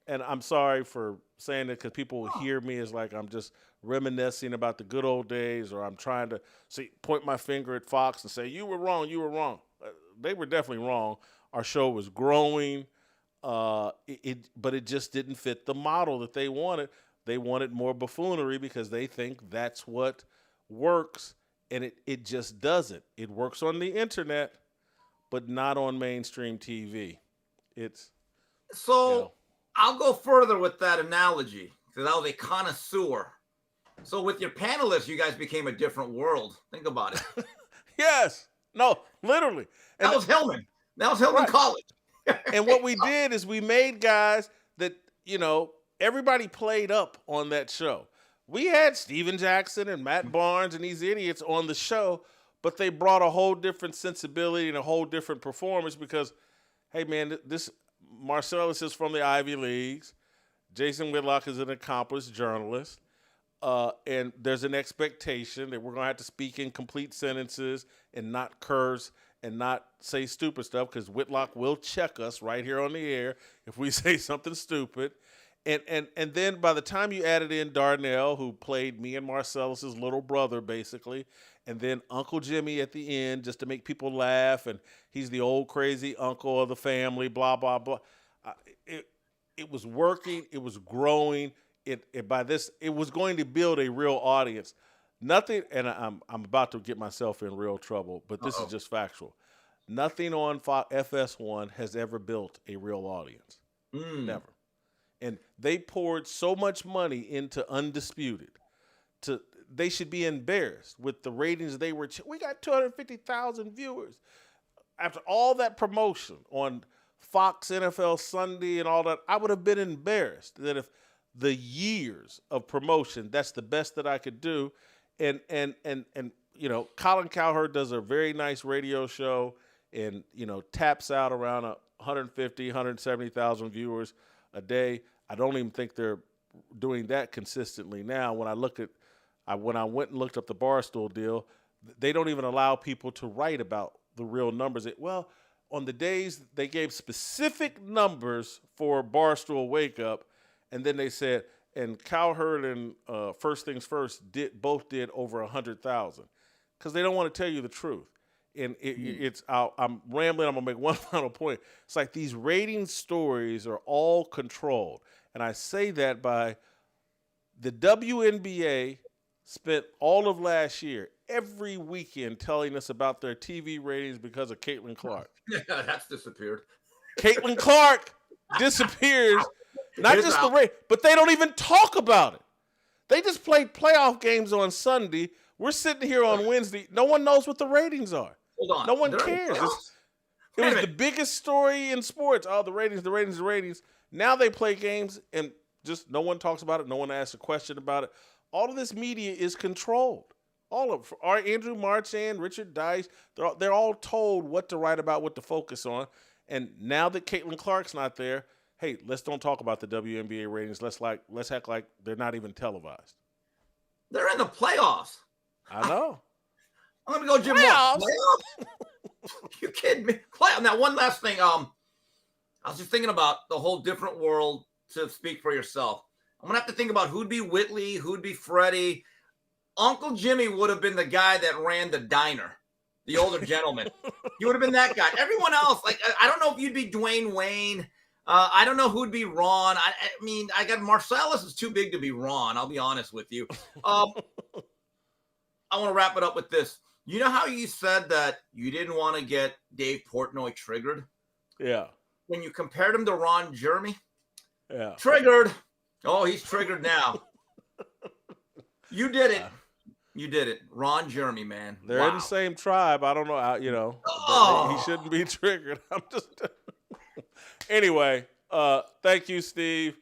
Speaker 1: and I'm sorry for saying it because people will hear me as like I'm just reminiscing about the good old days, or I'm trying to point my finger at Fox and say, you were wrong. They were definitely wrong. Our show was growing, but it just didn't fit the model that they wanted. They wanted more buffoonery because they think that's what works, and it just doesn't. It works on the internet, but not on mainstream TV.
Speaker 5: I'll go further with that analogy because I was a connoisseur. So with your panelists, you guys became a different world. Think about it.
Speaker 1: Yes. No, literally.
Speaker 5: That was Hillman. Right. College.
Speaker 1: And what we did is we made guys that, everybody played up on that show. We had Steven Jackson and Matt Barnes and these idiots on the show, but they brought a whole different sensibility and a whole different performance because, hey, man, this Marcellus is from the Ivy Leagues. Jason Whitlock is an accomplished journalist. And there's an expectation that we're going to have to speak in complete sentences and not curse and not say stupid stuff because Whitlock will check us right here on the air if we say something stupid. And then by the time you added in Darnell, who played me and Marcellus's little brother, basically, and then Uncle Jimmy at the end just to make people laugh, and he's the old crazy uncle of the family, blah, blah, blah. It was working. It was growing. It was going to build a real audience. Nothing, and I'm about to get myself in real trouble, but this is just factual. Nothing on FS1 has ever built a real audience. Never. And they poured so much money into Undisputed. They should be embarrassed with the ratings we got 250,000 viewers. After all that promotion on Fox NFL Sunday and all that, I would have been embarrassed that if the years of promotion, that's the best that I could do. And Colin Cowherd does a very nice radio show and, taps out around 150, 170,000 viewers a day. I don't even think they're doing that consistently now. When I went and looked up the Barstool deal, they don't even allow people to write about the real numbers. On the days they gave specific numbers for Barstool Wake Up, and then they said, and Cowherd and First Things First both did over 100,000 because they don't want to tell you the truth. And I'm rambling. I'm going to make one final point. It's like these rating stories are all controlled. And I say that by the WNBA spent all of last year, every weekend, telling us about their TV ratings because of Caitlin Clark.
Speaker 5: Yeah, that's disappeared.
Speaker 1: Caitlin Clark disappears. Not just the rate, but they don't even talk about it. They just played playoff games on Sunday. We're sitting here on Wednesday. No one knows what the ratings are.
Speaker 5: Hold on.
Speaker 1: No one cares. It was the biggest story in sports. Oh, the ratings. Now they play games and just no one talks about it. No one asks a question about it. All of this media is controlled. All of our Andrew Marchand, Richard Dice, they're all told what to write about, what to focus on. And now that Caitlin Clark's not there, hey, let's don't talk about the WNBA ratings. Let's act like they're not even televised.
Speaker 5: They're in the playoffs.
Speaker 1: I know.
Speaker 5: I'm going to go Jim Moore. Playoffs? You kidding me? Playoffs. Now, one last thing. I was just thinking about the whole different world to speak for yourself. I'm going to have to think about who'd be Whitley, who'd be Freddie. Uncle Jimmy would have been the guy that ran the diner, the older gentleman. He would have been that guy. Everyone else, I don't know if you'd be Dwayne Wayne. I don't know who'd be Ron. I mean, I got Marcellus is too big to be Ron. I'll be honest with you. I want to wrap it up with this. You know how you said that you didn't want to get Dave Portnoy triggered?
Speaker 1: Yeah.
Speaker 5: When you compared him to Ron Jeremy?
Speaker 1: Yeah.
Speaker 5: Triggered. Oh, he's triggered now. You did it. You did it. Ron Jeremy, man.
Speaker 1: They're in the same tribe. I don't know. He shouldn't be triggered. I'm just... Anyway, thank you, Steve.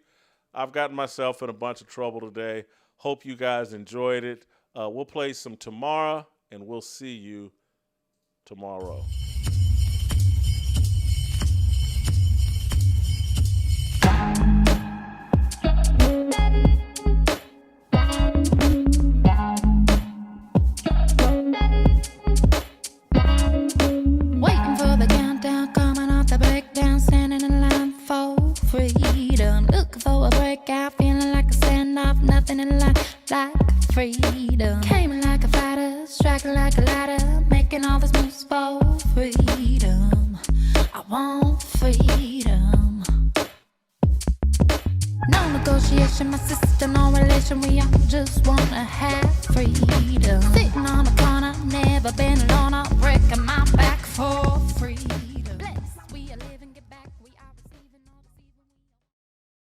Speaker 1: I've gotten myself in a bunch of trouble today. Hope you guys enjoyed it. We'll play some tomorrow, and we'll see you tomorrow.
Speaker 7: Waiting for the countdown, coming off the breakdown, standing in line for freedom. Looking before I break out, feeling like a standoff, nothing in life like freedom. Came like a fighter, striking like a ladder, making all these moves for freedom. I want freedom. No negotiation, my sister, no relation. We all just wanna have freedom. Sitting on a corner, never been alone.